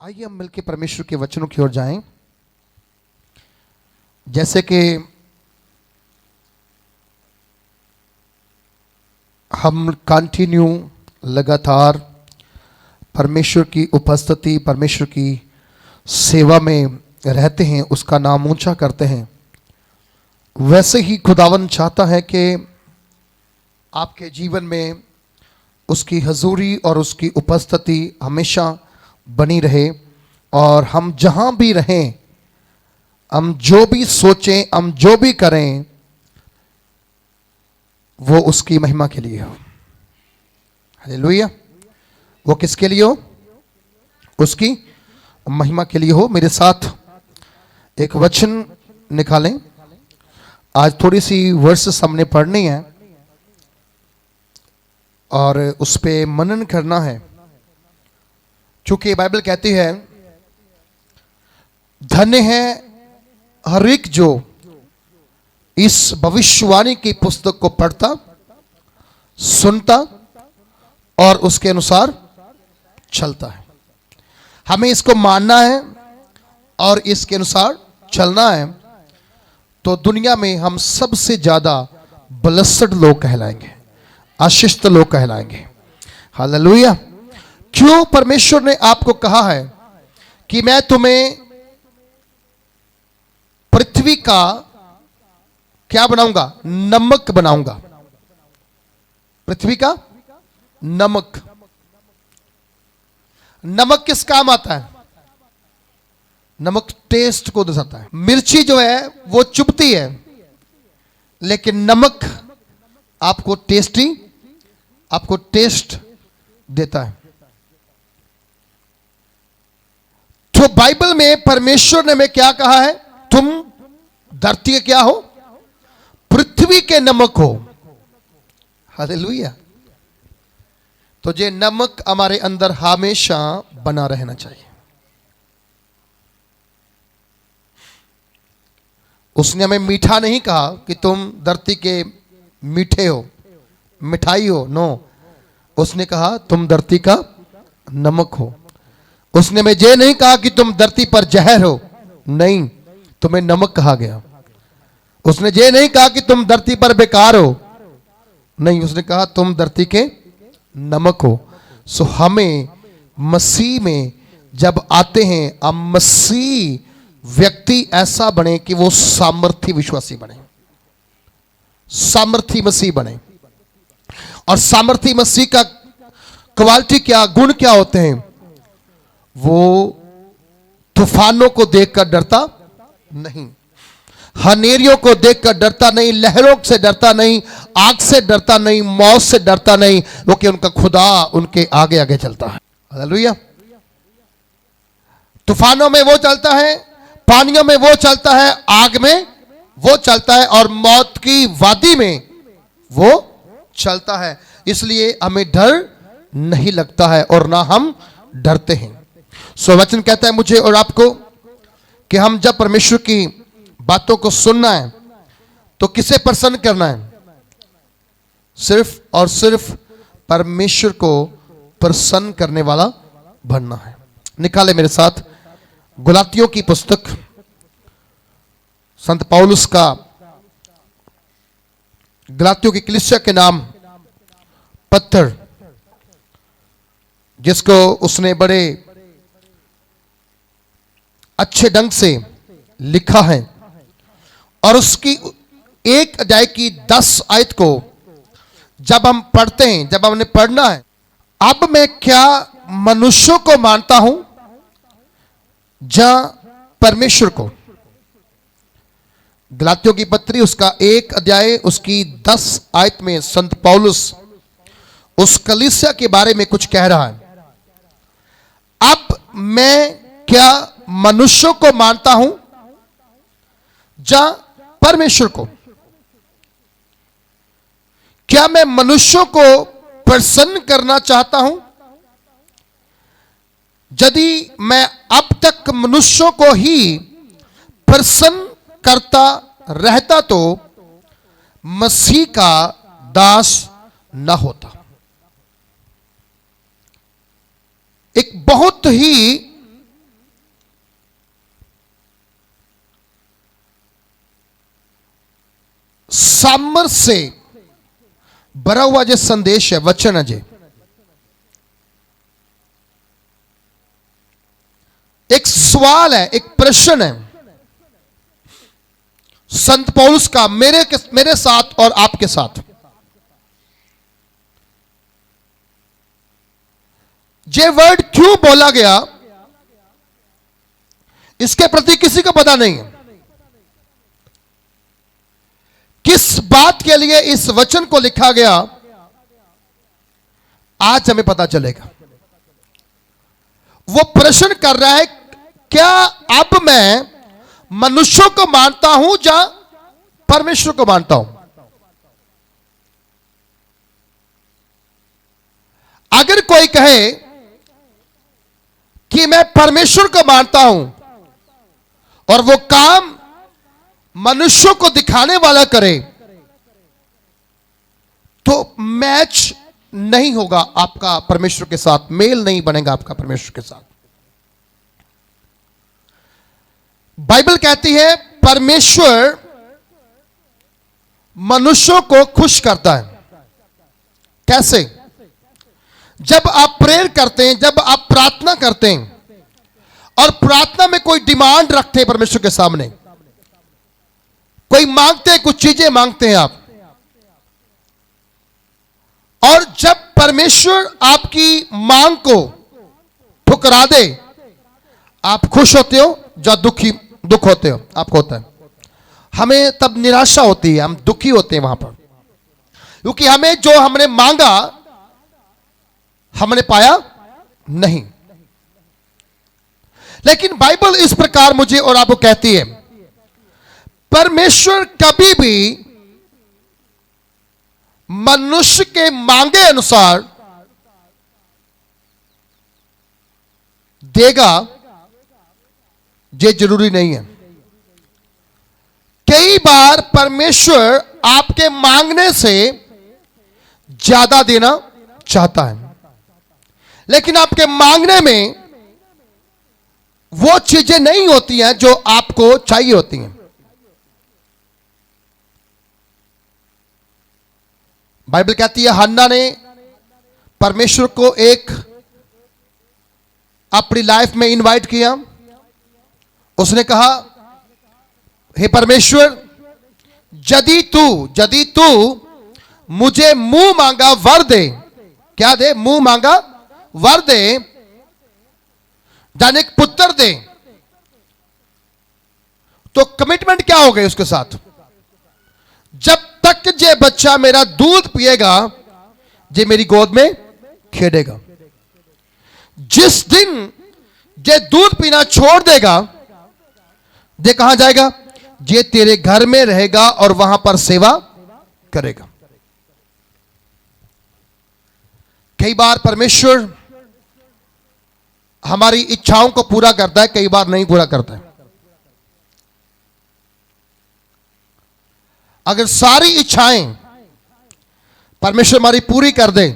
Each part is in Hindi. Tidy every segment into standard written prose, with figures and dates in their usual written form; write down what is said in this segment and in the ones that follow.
आइए हम मिलकर परमेश्वर के वचनों की ओर जाएं। जैसे कि हम कंटिन्यू लगातार परमेश्वर की उपस्थिति, परमेश्वर की सेवा में रहते हैं, उसका नाम ऊंचा करते हैं, वैसे ही खुदावन चाहता है कि आपके जीवन में उसकी हजूरी और उसकी उपस्थिति हमेशा बनी रहे। और हम जहां भी रहें, हम जो भी सोचें, हम जो भी करें, वो उसकी महिमा के लिए हो। हालेलुया। वो किसके लिए हो? उसकी महिमा के लिए हो। मेरे साथ एक वचन निकालें। आज थोड़ी सी वर्सेस हमने पढ़नी है और उस पे मनन करना है। चूंकि बाइबल कहती है, धन्य है हर एक जो इस भविष्यवाणी की पुस्तक को पढ़ता, सुनता और उसके अनुसार चलता है। हमें इसको मानना है और इसके अनुसार चलना है, तो दुनिया में हम सबसे ज्यादा ब्लेस्ड लोग कहलाएंगे, आशीषित लोग कहलाएंगे। हालेलुया। क्यों परमेश्वर ने आपको कहा है कि मैं तुम्हें पृथ्वी का क्या बनाऊंगा? नमक बनाऊंगा। पृथ्वी का नमक। नमक किस काम आता है? नमक टेस्ट को दर्शाता है। मिर्ची जो है वो चुभती है, लेकिन नमक आपको टेस्ट देता है। तो बाइबल में परमेश्वर ने हमें क्या कहा है? तुम धरती के क्या हो? पृथ्वी के नमक हो। हालेलुया। तो ये नमक हमारे अंदर हमेशा बना रहना चाहिए। उसने हमें मीठा नहीं कहा कि तुम धरती के मीठे हो, मिठाई हो। नो, उसने कहा तुम धरती का नमक हो। उसने हमें ये नहीं कहा कि तुम धरती पर जहर हो। नहीं, तुम्हें नमक कहा गया। उसने ये नहीं कहा कि तुम धरती पर बेकार हो। नहीं, उसने कहा तुम धरती के नमक हो। सो हमें मसीह में जब आते हैं, हम मसीह व्यक्ति ऐसा बने कि वो सामर्थी विश्वासी बने, सामर्थी मसीह बने। और सामर्थी मसीह का क्वालिटी क्या, गुण क्या होते हैं? वो तूफानों को देखकर डरता नहीं, हनेरियों को देखकर डरता नहीं, लहरों से डरता नहीं, आग से डरता नहीं, मौत से डरता नहीं, क्योंकि उनका खुदा उनके आगे आगे चलता है। हालेलुया। तूफानों में वो चलता है, पानियों में वो चलता है, आग में वो चलता है और मौत की वादी में वो चलता है। इसलिए हमें डर नहीं लगता है और ना हम डरते हैं। सो वचन कहता है मुझे और आपको कि हम जब परमेश्वर की बातों को सुनना है तो किसे प्रसन्न करना है? सिर्फ और सिर्फ परमेश्वर को प्रसन्न करने वाला बनना है। निकाले मेरे साथ गलातियों की पुस्तक, संत पौलुस का गलातियों की कलीसिया के नाम पत्थर, जिसको उसने बड़े अच्छे ढंग से लिखा है। और उसकी एक अध्याय की 10 आयत को जब हम पढ़ते हैं, जब हमने पढ़ना है, अब मैं क्या मनुष्यों को मानता हूं या परमेश्वर को? गलातियों की पत्री उसका एक अध्याय उसकी 10 आयत में संत पौलुस उस कलीसिया के बारे में कुछ कह रहा है। अब मैं क्या मनुष्यों को मानता हूं या परमेश्वर को? क्या मैं मनुष्यों को प्रसन्न करना चाहता हूं? यदि मैं अब तक मनुष्यों को ही प्रसन्न करता रहता तो मसीह का दास न होता। एक बहुत ही सामर्थ से भरा हुआ जो संदेश है, वचन है जे, एक सवाल है, एक प्रश्न है संत पौलुस का मेरे साथ और आपके साथ। ये वर्ड क्यों बोला गया इसके प्रति किसी को पता नहीं है। किस बात के लिए इस वचन को लिखा गया आज हमें पता चलेगा। वो प्रश्न कर रहा है, क्या अब मैं मनुष्यों को मानता हूं या परमेश्वर को मानता हूं? अगर कोई कहे कि मैं परमेश्वर को मानता हूं और वो काम मनुष्यों को दिखाने वाला करे, तो मैच नहीं होगा आपका परमेश्वर के साथ, मेल नहीं बनेगा आपका परमेश्वर के साथ। बाइबल कहती है परमेश्वर मनुष्यों को खुश करता है। कैसे? जब आप प्रेयर करते हैं, जब आप प्रार्थना करते हैं और प्रार्थना में कोई डिमांड रखते हैं परमेश्वर के सामने, कोई मांगते हैं, कुछ चीजें मांगते हैं आप, और जब परमेश्वर आपकी मांग को ठुकरा दे, आप खुश होते हो या दुख होते हो? आपको होता है। हमें तब निराशा होती है, हम दुखी होते हैं वहां पर, क्योंकि हमें जो हमने मांगा हमने पाया नहीं। लेकिन बाइबल इस प्रकार मुझे और आपको कहती है, परमेश्वर कभी भी मनुष्य के मांगे अनुसार देगा, ये जरूरी नहीं है। कई बार परमेश्वर आपके मांगने से ज्यादा देना चाहता है, लेकिन आपके मांगने में वो चीजें नहीं होती हैं जो आपको चाहिए होती हैं। बाइबल कहती है हन्ना ने परमेश्वर को एक अपनी लाइफ में इनवाइट किया। उसने कहा, हे परमेश्वर, यदि तू मुझे मुंह मांगा वर दे। क्या दे? मुंह मांगा वर दे, जाने एक पुत्र दे। तो कमिटमेंट क्या हो गई उसके साथ? जब तक जे बच्चा मेरा दूध पिएगा, जे मेरी गोद में खेलेगा। जिस दिन जे दूध पीना छोड़ देगा, जे कहां जाएगा? जे तेरे घर में रहेगा और वहां पर सेवा करेगा। कई बार परमेश्वर हमारी इच्छाओं को पूरा करता है, कई बार नहीं पूरा करता है। अगर सारी इच्छाएं परमेश्वर हमारी पूरी कर दे,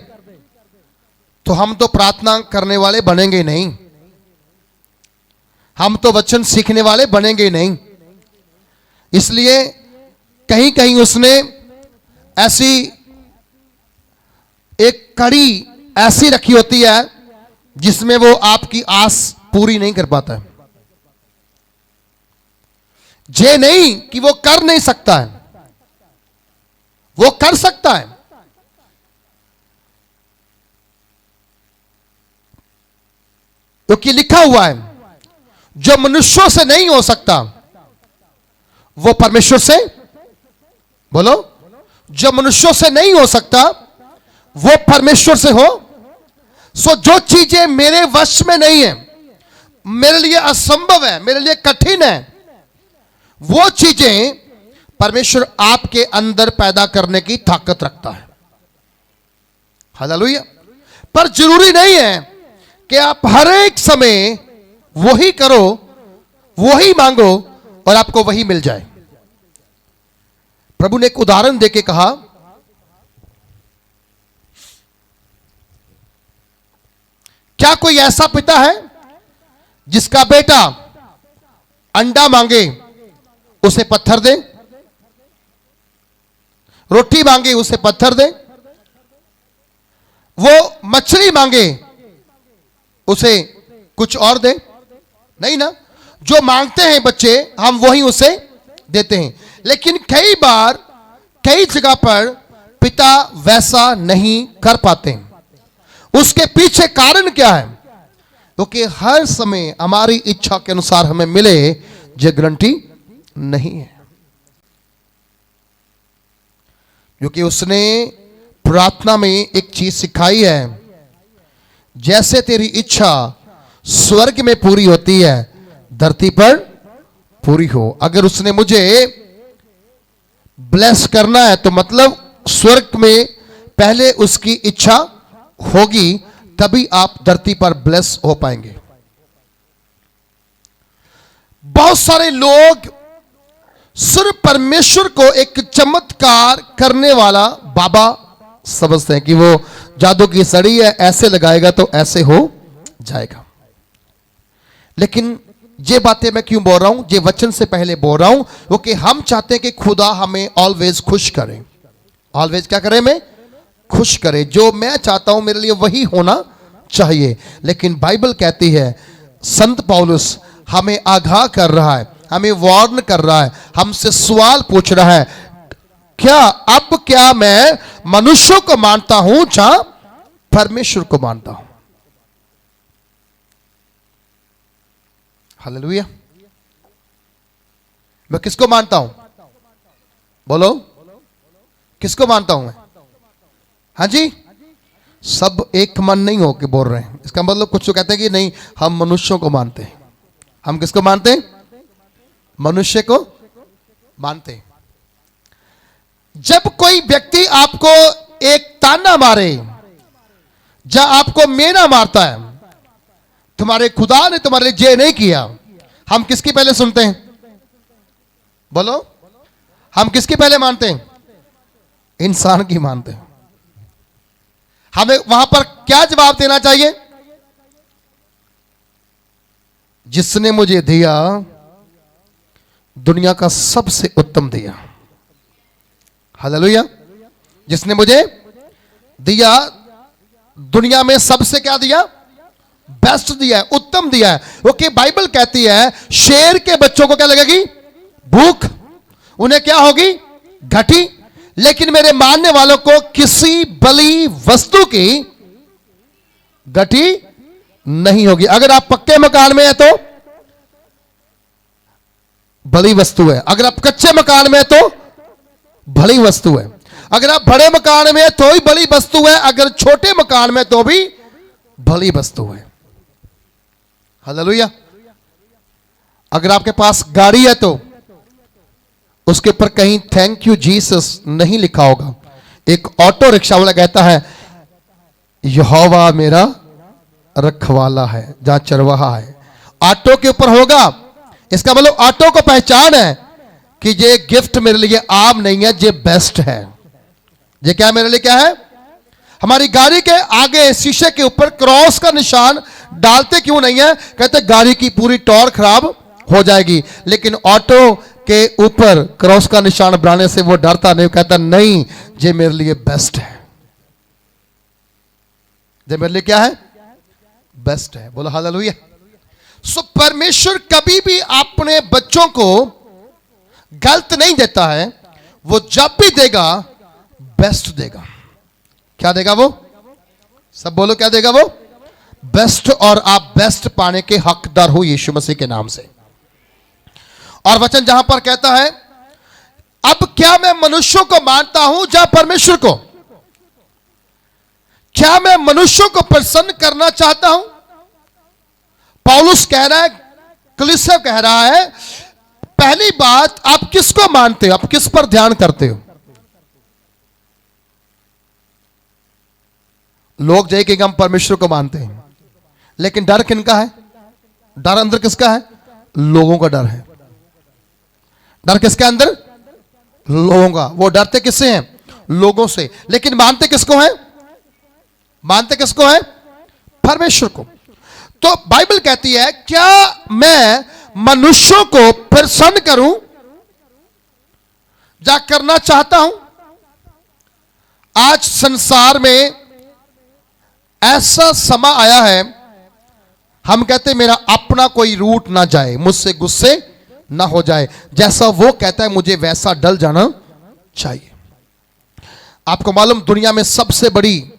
तो हम तो प्रार्थना करने वाले बनेंगे नहीं, हम तो वचन सीखने वाले बनेंगे नहीं। इसलिए कहीं कहीं उसने ऐसी एक कड़ी ऐसी रखी होती है जिसमें वो आपकी आस पूरी नहीं कर पाता है। ये नहीं कि वो कर नहीं सकता है, वो कर सकता है। क्योंकि लिखा हुआ है, जो मनुष्यों से नहीं हो सकता वो परमेश्वर से, बोलो, जो मनुष्यों से नहीं हो सकता वो परमेश्वर से हो। सो जो चीजें मेरे वश में नहीं है, मेरे लिए असंभव है, मेरे लिए कठिन है, वो चीजें परमेश्वर आपके अंदर पैदा करने की ताकत रखता है। हालेलुया। पर जरूरी नहीं है कि आप हर एक समय वही करो, वही मांगो और आपको वही मिल जाए। प्रभु ने एक उदाहरण देके कहा, क्या कोई ऐसा पिता है जिसका बेटा अंडा मांगे उसे पत्थर दे? रोटी मांगे उसे पत्थर दे, वो मछली मांगे उसे कुछ और दे? नहीं ना, जो मांगते हैं बच्चे हम वही उसे देते हैं। लेकिन कई बार कई जगह पर पिता वैसा नहीं कर पाते। उसके पीछे कारण क्या है? क्योंकि हर समय हमारी इच्छा के अनुसार हमें मिले ये गारंटी नहीं है। क्योंकि उसने प्रार्थना में एक चीज सिखाई है, जैसे तेरी इच्छा स्वर्ग में पूरी होती है धरती पर पूरी हो। अगर उसने मुझे ब्लेस करना है तो मतलब स्वर्ग में पहले उसकी इच्छा होगी, तभी आप धरती पर ब्लेस हो पाएंगे। बहुत सारे लोग सिर्फ परमेश्वर को एक चमत्कार करने वाला बाबा समझते हैं कि वो जादू की सड़ी है, ऐसे लगाएगा तो ऐसे हो जाएगा। लेकिन ये बातें मैं क्यों बोल रहा हूं? ये वचन से पहले बोल रहा हूं क्योंकि हम चाहते हैं कि खुदा हमें ऑलवेज खुश करे। ऑलवेज क्या करे? मैं खुश करे। जो मैं चाहता हूं मेरे लिए वही होना चाहिए। लेकिन बाइबल कहती है, संत पौलुस हमें आगाह कर रहा है, हमें वार्न कर रहा है, हमसे सवाल पूछ रहा है, क्या मैं मनुष्यों को मानता हूं या परमेश्वर को मानता हूं? हालेलुया। मैं किसको मानता हूं? बोलो, किसको मानता हूं मैं? हाँ जी, सब एक मन नहीं हो के बोल रहे हैं। इसका मतलब कुछ तो कहते हैं कि नहीं हम मनुष्यों को मानते हैं। हम किसको मानते हैं? मनुष्य को मानते हैं। जब कोई व्यक्ति आपको एक ताना मारे या आपको मेना मारता है, तुम्हारे खुदा ने तुम्हारे लिए ये नहीं किया, हम किसकी पहले सुनते हैं? बोलो, हम किसकी पहले मानते हैं? इंसान की मानते हैं। हमें वहां पर क्या जवाब देना चाहिए? जिसने मुझे दिया दुनिया का सबसे उत्तम दिया। हालेलुया। जिसने मुझे दिया दुनिया में सबसे क्या दिया? बेस्ट दिया है, उत्तम दिया है। क्योंकि बाइबल कहती है शेर के बच्चों को क्या लगेगी? भूख। उन्हें क्या होगी? घटी। लेकिन मेरे मानने वालों को किसी बली वस्तु की घटी नहीं होगी। अगर आप पक्के मकान में है तो बड़ी वस्तु है, अगर आप कच्चे मकान में है तो बड़ी वस्तु है, अगर आप बड़े मकान में है तो ही बड़ी वस्तु है, अगर छोटे मकान में तो भी बड़ी वस्तु है। हालेलुया। अगर आपके पास गाड़ी है तो उसके ऊपर कहीं थैंक यू जीसस नहीं लिखा होगा। एक ऑटो रिक्शा वाला कहता है यहोवा मेरा रखवाला है, जहां चरवाहा है, ऑटो के ऊपर होगा। इसका मतलब ऑटो को पहचान है कि ये गिफ्ट मेरे लिए आम नहीं है, ये बेस्ट है। ये क्या मेरे लिए क्या है? हमारी गाड़ी के आगे शीशे के ऊपर क्रॉस का निशान डालते क्यों नहीं है? कहते गाड़ी की पूरी टॉर्क खराब हो जाएगी। लेकिन ऑटो के ऊपर क्रॉस का निशान बनाने से वो डरता नहीं, कहता नहीं ये मेरे लिए बेस्ट है। ये मेरे लिए क्या है? बेस्ट है। बोलो हालेलुया। सो परमेश्वर कभी भी अपने बच्चों को गलत नहीं देता है। वो जब भी देगा बेस्ट देगा। क्या देगा वो? सब बोलो क्या देगा वो? बेस्ट। और आप बेस्ट पाने के हकदार हो यीशु मसीह के नाम से। और वचन जहां पर कहता है अब क्या मैं मनुष्यों को मानता हूं या परमेश्वर को? क्या मैं मनुष्यों को प्रसन्न करना चाहता हूं? पौलुस कह रहा है, कलीसिया कह रहा है, पहली बात आप किसको मानते हो? आप किस पर ध्यान करते हो? लोग जय कि हम परमेश्वर को मानते हैं, लेकिन डर किनका है? डर अंदर किसका है? लोगों का डर है। डर किसके अंदर? लोगों का। वो डरते किससे हैं? लोगों से। लेकिन मानते किसको हैं? मानते किसको हैं? परमेश्वर को। तो बाइबल कहती है क्या मैं मनुष्यों को प्रसन्न करूं या करना चाहता हूं? आज संसार में ऐसा समय आया है, हम कहते मेरा अपना कोई रूट ना जाए, मुझसे गुस्से ना हो जाए, जैसा वो कहता है मुझे वैसा डल जाना चाहिए। आपको मालूम दुनिया में सबसे बड़ी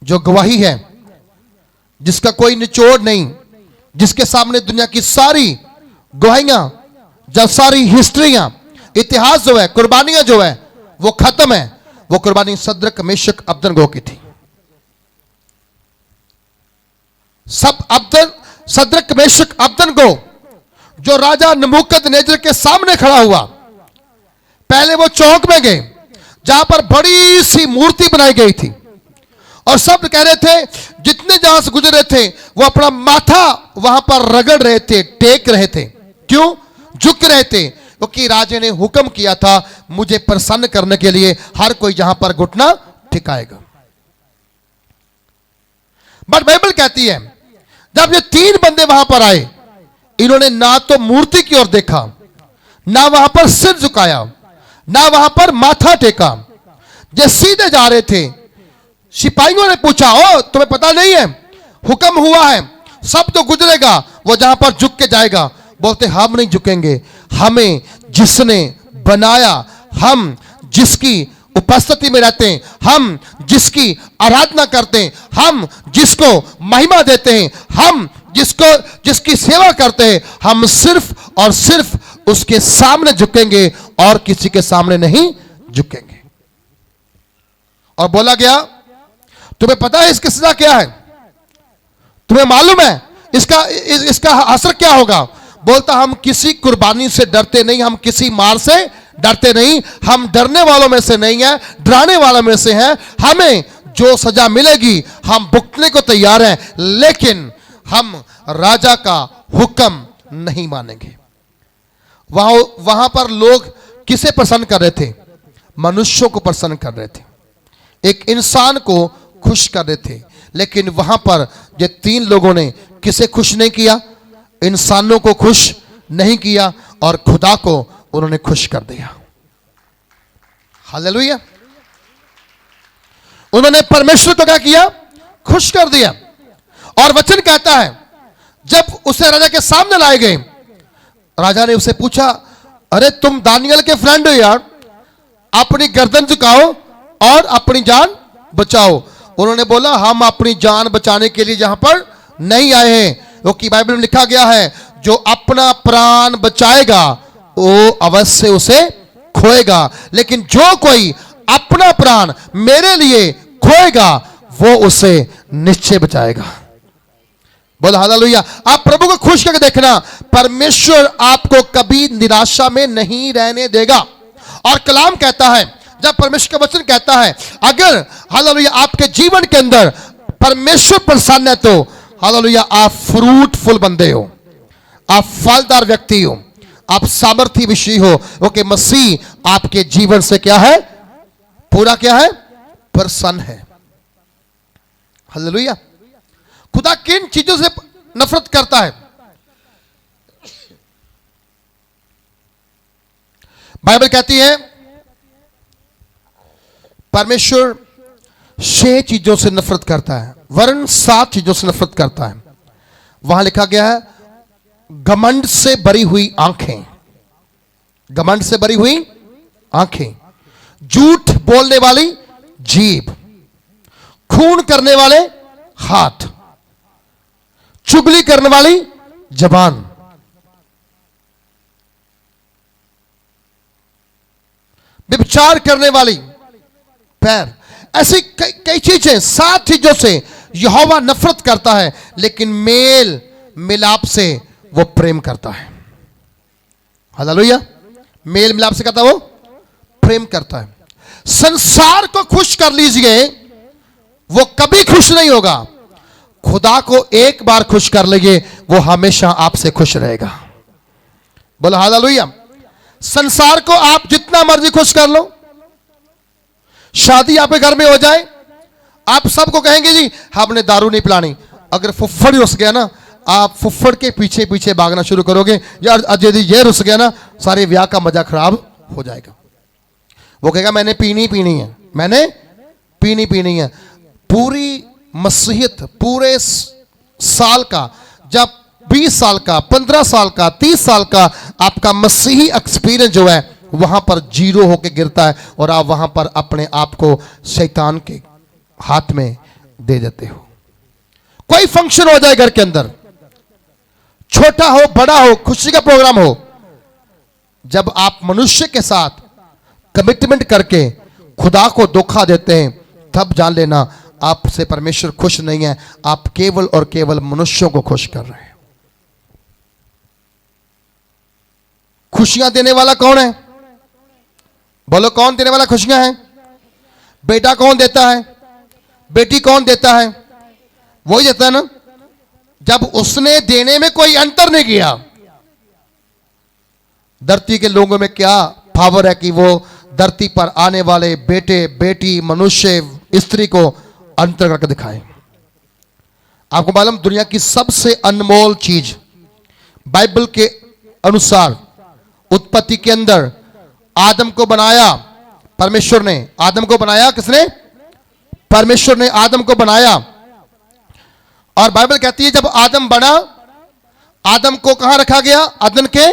जो गवाही है, जिसका कोई निचोड़ नहीं, जिसके सामने दुनिया की सारी गवाहियां, जब सारी हिस्ट्रियां, इतिहास जो है, कुर्बानियां जो है वो खत्म है, वो कुर्बानी सद्रक मेशक अबदनगो की थी। सद्रक मेशक अबदनगो जो राजा नबूकदनेस्सर के सामने खड़ा हुआ, पहले वो चौक में गए जहां पर बड़ी सी मूर्ति बनाई गई थी, और सब कह रहे थे, जितने जहां से गुजर रहे थे वो अपना माथा वहां पर रगड़ रहे थे, टेक रहे थे। क्यों झुक रहे थे? क्योंकि राजा ने हुक्म किया था मुझे प्रसन्न करने के लिए हर कोई जहां पर घुटना टिकाएगा। बट बाइबल कहती है जब ये तीन बंदे वहां पर आए, इन्होंने ना तो मूर्ति की ओर देखा, ना वहां पर सिर झुकाया, ना वहां पर माथा टेका, जो सीधे जा रहे थे। सिपाहियों ने पूछा, ओ तुम्हें पता नहीं है हुक्म हुआ है सब तो गुजरेगा, वो जहां पर झुक के जाएगा। बोलते हम नहीं झुकेंगे, हमें जिसने बनाया, हम जिसकी उपस्थिति में रहते हैं, हम जिसकी आराधना करते हैं, हम जिसको महिमा देते हैं, हम जिसकी सेवा करते हैं, हम सिर्फ और सिर्फ उसके सामने झुकेंगे और किसी के सामने नहीं झुकेंगे। और बोला गया तुम्हें पता है इसकी सजा क्या है? तुम्हें मालूम है इसका असर क्या होगा? बोलता हम किसी कुर्बानी से डरते नहीं, हम किसी मार से डरते नहीं, हम डरने वालों में से नहीं है, डराने वालों में से हैं। हमें जो सजा मिलेगी हम भुगतने को तैयार हैं, लेकिन हम राजा का हुक्म नहीं मानेंगे। वहां पर लोग किसे प्रसन्न कर रहे थे? मनुष्यों को प्रसन्न कर रहे थे, एक इंसान को खुश कर रहे थे। लेकिन वहां पर ये तीन लोगों ने किसे खुश नहीं किया? इंसानों को खुश नहीं किया और खुदा को उन्होंने खुश कर दिया। हालेलुया। उन्होंने परमेश्वर को क्या किया? खुश कर दिया। और वचन कहता है जब उसे राजा के सामने लाए गए, राजा ने उसे पूछा, अरे तुम दानियल के फ्रेंड हो यार, अपनी गर्दन झुकाओ और अपनी जान बचाओ। उन्होंने बोला हम अपनी जान बचाने के लिए यहां पर नहीं आए हैं, क्योंकि बाइबल में लिखा गया है जो अपना प्राण बचाएगा वो अवश्य उसे खोएगा, लेकिन जो कोई अपना प्राण मेरे लिए खोएगा वो उसे निश्चय बचाएगा। बोल हालेलुया। आप प्रभु को खुश करके देखना, परमेश्वर आपको कभी निराशा में नहीं रहने देगा। और कलाम कहता है, जब परमेश्वर का वचन कहता है अगर हालेलुया आपके जीवन के अंदर परमेश्वर प्रसन्न है तो हालेलुया आप फ्रूटफुल बंदे हो, आप फलदार व्यक्ति हो, आप सामर्थी विषय हो, क्योंकि मसीह आपके जीवन से क्या है? पूरा क्या है? प्रसन्न है। हालेलुया। खुदा किन चीजों से नफरत करता है? बाइबल कहती है परमेश्वर 6 चीजों से नफरत करता है, वरन 7 चीजों से नफरत करता है। वहां लिखा गया है घमंड से भरी हुई आंखें, घमंड से भरी हुई आंखें, झूठ बोलने वाली जीभ, खून करने वाले हाथ, चुगली करने वाली जबान, व्यभिचार करने वाली पैर। ऐसी कई चीजें, 7 चीजों से यहोवा नफरत करता है, लेकिन मेल मिलाप से वो प्रेम करता है। हालेलुया। मेल मिलाप से कहता है वो प्रेम करता है। संसार को खुश कर लीजिए, वो कभी खुश नहीं होगा। खुदा को एक बार खुश कर लीजिए, वो हमेशा आपसे खुश रहेगा। बोलो हालेलुया। संसार को आप जितना मर्जी खुश कर लो, शादी आपके घर में हो जाए, आप सबको कहेंगे जी हमने दारू नहीं पिलानी। अगर फुफ्फड़ रुस गया ना, आप फुफ्फड़ के पीछे पीछे भागना शुरू करोगे, यार यदि ये रुस गया ना, सारे ब्याह का मजा खराब हो जाएगा। वो कहेगा मैंने पीनी है, मैंने पीनी पीनी है। पूरी मसीहत, पूरे साल का, जब 20 साल का, 15 साल का, 30 साल का आपका मसीही एक्सपीरियंस जो है वहां पर जीरो होके गिरता है और आप वहां पर अपने आप को शैतान के हाथ में दे देते हो। कोई फंक्शन हो जाए घर के अंदर, छोटा हो बड़ा हो, खुशी का प्रोग्राम हो, जब आप मनुष्य के साथ कमिटमेंट करके खुदा को धोखा देते हैं, तब जान लेना आपसे परमेश्वर खुश नहीं है, आप केवल और केवल मनुष्यों को खुश कर रहे हैं। खुशियां देने वाला कौन है? बोलो, कौन देने वाला खुशियां है? बेटा कौन देता है? बेटी कौन देता है? वही देता है ना, जब उसने देने में कोई अंतर नहीं किया। धरती के लोगों में क्या पावर है कि वो धरती पर आने वाले बेटे, बेटी, मनुष्य, स्त्री को अंतर करके दिखाए। आपको मालूम, दुनिया की सबसे अनमोल चीज बाइबल के अनुसार उत्पत्ति के अंदर आदम को बनाया परमेश्वर ने। आदम को बनाया किसने? परमेश्वर ने आदम को बनाया। और बाइबल कहती है जब आदम बना, आदम को कहां रखा गया? अदन के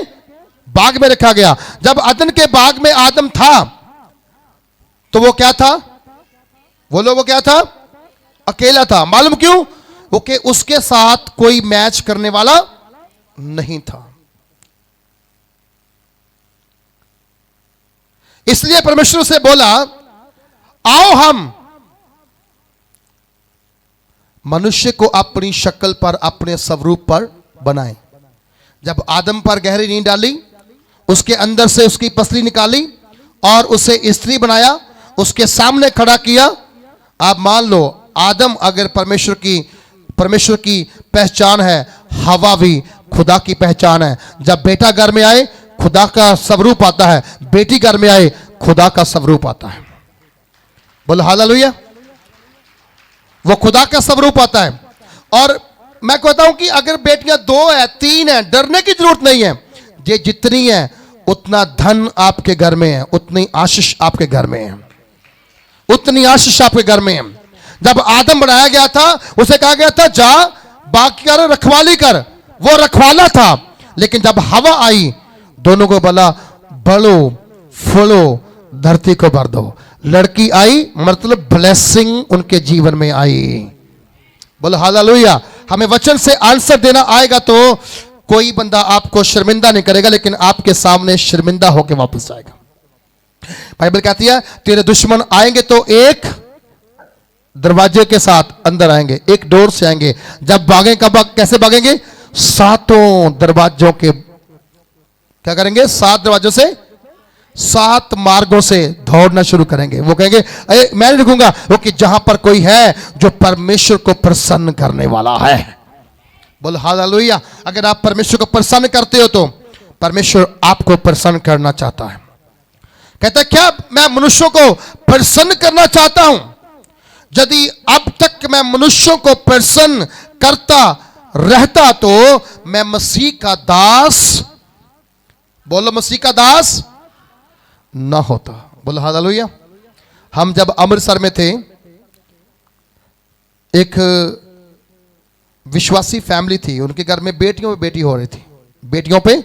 बाग में रखा गया। जब अदन के बाग में आदम था तो वो क्या था? बोलो, वो क्या था? अकेला था। मालूम क्यों? क्योंकि उसके साथ कोई मैच करने वाला नहीं था। इसलिए परमेश्वर से बोला, आओ हम मनुष्य को अपनी शक्ल पर, अपने स्वरूप पर बनाएं। जब आदम पर गहरी नींद डाली, उसके अंदर से उसकी पसली निकाली और उसे स्त्री बनाया, उसके सामने खड़ा किया। आप मान लो, आदम अगर परमेश्वर की पहचान है, हवा भी खुदा की पहचान है। जब बेटा घर में आए, खुदा का स्वरूप आता है, बेटी घर में आए, खुदा का स्वरूप आता है। बोलो हालेलुया। वो खुदा का स्वरूप आता है। और मैं कहता हूं कि अगर बेटियां 2 है, 3 है, डरने की जरूरत नहीं है। ये जितनी है उतना धन आपके घर में है, उतनी आशीष आपके घर में है, उतनी आशीष आपके घर में है। जब आदम बनाया गया था, उसे कहा गया था जा बाकी कर, रखवाली कर। वो रखवाला था। लेकिन जब हवा आई, दोनों को बोला बढ़ो, फूलो, धरती को भर दो। लड़की आई, मतलब ब्लेसिंग उनके जीवन में आई। बोलो हालेलुया। हमें वचन से आंसर देना आएगा तो कोई बंदा आपको शर्मिंदा नहीं करेगा, लेकिन आपके सामने शर्मिंदा होकर वापस आएगा। बाइबल कहती है तेरे दुश्मन आएंगे तो एक दरवाजे के साथ अंदर आएंगे, एक डोर से आएंगे। जब भागें, कब कैसे भागेंगे? 7 दरवाजों के, क्या करेंगे? 7 दरवाजों से, 7 मार्गों से दौड़ना शुरू करेंगे। वो कहेंगे अरे मैं नहीं रुकूंगा, क्योंकि जहां पर कोई है जो परमेश्वर को प्रसन्न करने वाला है। बोल हालेलुया। अगर आप परमेश्वर को प्रसन्न करते हो तो परमेश्वर आपको प्रसन्न करना चाहता है। कहता है क्या मैं मनुष्यों को प्रसन्न करना चाहता हूं? यदि अब तक मैं मनुष्यों को प्रसन्न करता रहता तो मैं मसीह का दास, बोलो मसीह का दास ना होता। बोलो हालेलुया। हम जब अमृतसर में थे, एक विश्वासी फैमिली थी, उनके घर में बेटियों पे बेटी हो रही थी, बेटियों पे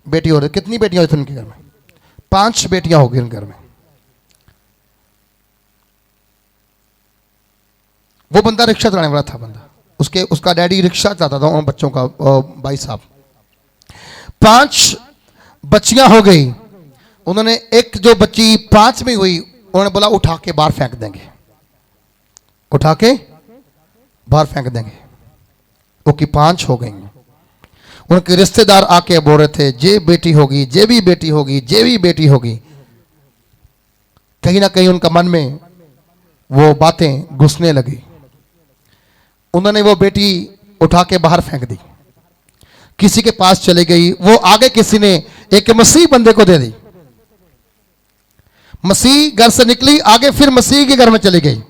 बेटी हो रही। कितनी बेटियां हुई थी उनके घर में? 5 बेटियां हो गई उनके घर में। वो बंदा रिक्शा चलाने वाला था बंदा, उसका डैडी रिक्शा चलाता था उन बच्चों का, भाई साहब। 5 बच्चियां हो गई। उन्होंने एक जो बच्ची 5 में हुई, उन्होंने बोला उठा के बाहर फेंक देंगे, उठा के बाहर फेंक देंगे। वो की 5 हो गई। उनके रिश्तेदार आके बोल रहे थे जे बेटी होगी, जे भी बेटी होगी, जे भी बेटी होगी। कहीं ना कहीं उनका मन में वो बातें घुसने लगी। उन्होंने वो बेटी उठा के बाहर फेंक दी, किसी के पास चली गई। वो आगे किसी ने एक मसीह बंदे को दे दी। मसीह घर से निकली, आगे फिर मसीह के घर में चली गई।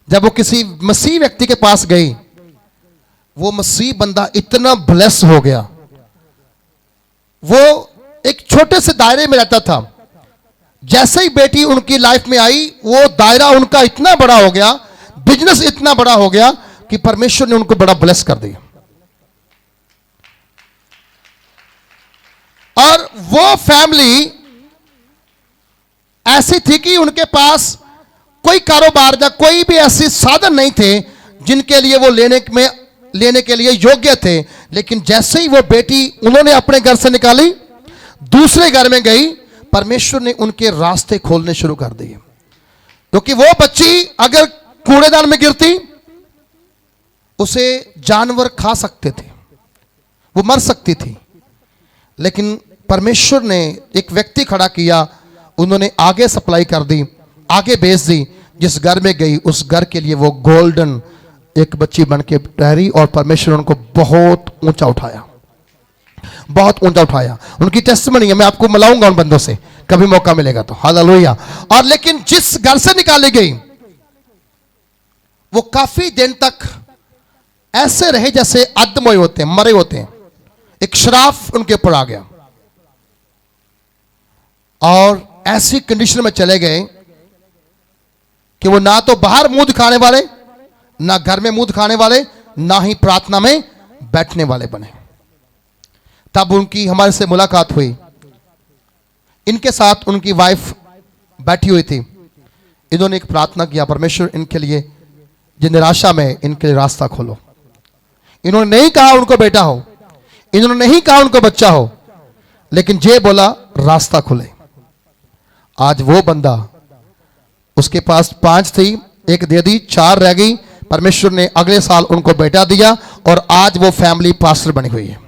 जब वो किसी मसीह व्यक्ति के पास गई, वो मसीह बंदा इतना ब्लेस हो गया। वो एक छोटे से दायरे में रहता था, जैसे ही बेटी उनकी लाइफ में आई, वो दायरा उनका इतना बड़ा हो गया, बिजनेस इतना बड़ा हो गया कि परमेश्वर ने उनको बड़ा ब्लेस कर दिया। और वो फैमिली ऐसी थी कि उनके पास कोई कारोबार या कोई भी ऐसे साधन नहीं थे जिनके लिए वो लेने के लिए योग्य थे। लेकिन जैसे ही वो बेटी उन्होंने अपने घर से निकाली, दूसरे घर में गई, परमेश्वर ने उनके रास्ते खोलने शुरू कर दिए। क्योंकि वो बच्ची अगर कूड़ेदान में गिरती, उसे जानवर खा सकते थे, वो मर सकती थी। लेकिन परमेश्वर ने एक व्यक्ति खड़ा किया, उन्होंने आगे सप्लाई कर दी, आगे भेज दी। जिस घर में गई, उस घर के लिए वो गोल्डन एक बच्ची बन के ठहरी और परमेश्वर उनको बहुत ऊंचा उठाया, बहुत ऊंचा उठाया। उनकी टेस्टिमनी है, मैं आपको मिलाऊंगा उन बंदों से कभी मौका मिलेगा तो। हालेलुया। और लेकिन जिस घर से निकाली गई, वो काफी दिन तक ऐसे रहे जैसे अधमोए होते हैं, मरे होते हैं। एक श्राप उनके ऊपर आ गया और ऐसी कंडीशन में चले गए कि वो ना तो बाहर मुंह दिखाने वाले, ना घर में मुंह दिखाने वाले, ना ही प्रार्थना में बैठने वाले बने। तब उनकी हमारे से मुलाकात हुई। इनके साथ उनकी वाइफ बैठी हुई थी। इन्होंने एक प्रार्थना किया, परमेश्वर इनके लिए जिन निराशा में, इनके लिए रास्ता खोलो। इन्होंने नहीं कहा उनको बेटा हो, इन्होंने नहीं कहा उनको बच्चा हो, लेकिन जे बोला रास्ता खुले। आज वो बंदा, उसके पास 5 थी, एक दे दी, 4 रह गई। परमेश्वर ने अगले साल उनको बेटा दिया और आज वो फैमिली पास्टर बनी हुई है।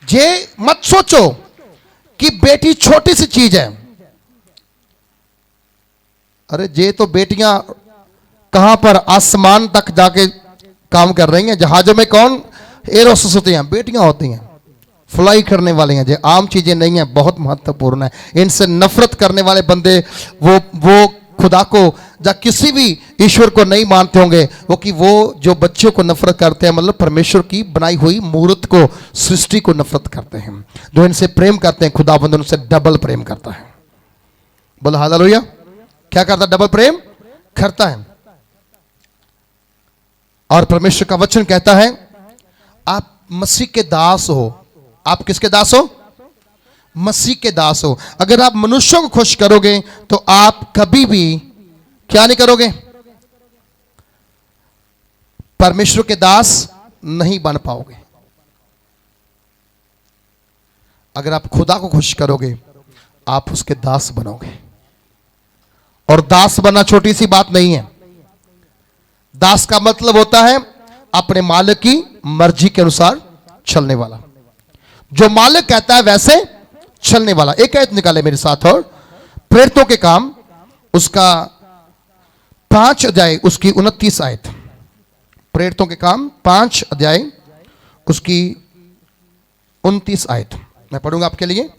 जे मत सोचो कि बेटी छोटी सी चीज है। अरे जे तो बेटियां कहां पर आसमान तक जाके काम कर रही हैं। जहाजों में कौन एरोस्टेस होती हैं? बेटियां होती हैं, फ्लाई करने वाली हैं। जो आम चीजें नहीं है, बहुत महत्वपूर्ण है। इनसे नफरत करने वाले बंदे वो खुदा को या किसी भी ईश्वर को नहीं मानते होंगे, वो कि वो जो बच्चों को नफरत करते हैं, मतलब परमेश्वर की बनाई हुई मूर्त को, सृष्टि को नफरत करते हैं। जो इनसे प्रेम करते हैं, खुदाबंद उनसे डबल प्रेम करता है। बोलो हालेलुया। क्या करता है? डबल प्रेम करता है। और परमेश्वर का वचन कहता है, आप मसीह के दास हो। आप किसके दास हो? मसीह के दास हो। अगर आप मनुष्यों को खुश करोगे तो आप कभी भी क्या नहीं करोगे? परमेश्वर के दास नहीं बन पाओगे। अगर आप खुदा को खुश करोगे, आप उसके दास बनोगे। और दास बनना छोटी सी बात नहीं है। दास का मतलब होता है अपने मालिक की मर्जी के अनुसार चलने वाला। जो मालिक कहता है वैसे चलने वाला। एक आयत निकाले मेरे साथ, और प्रेरितों के काम उसका 5 अध्याय उसकी 29 आयत। प्रेरितों के काम 5 अध्याय उसकी 29 आयत मैं पढ़ूंगा आपके लिए।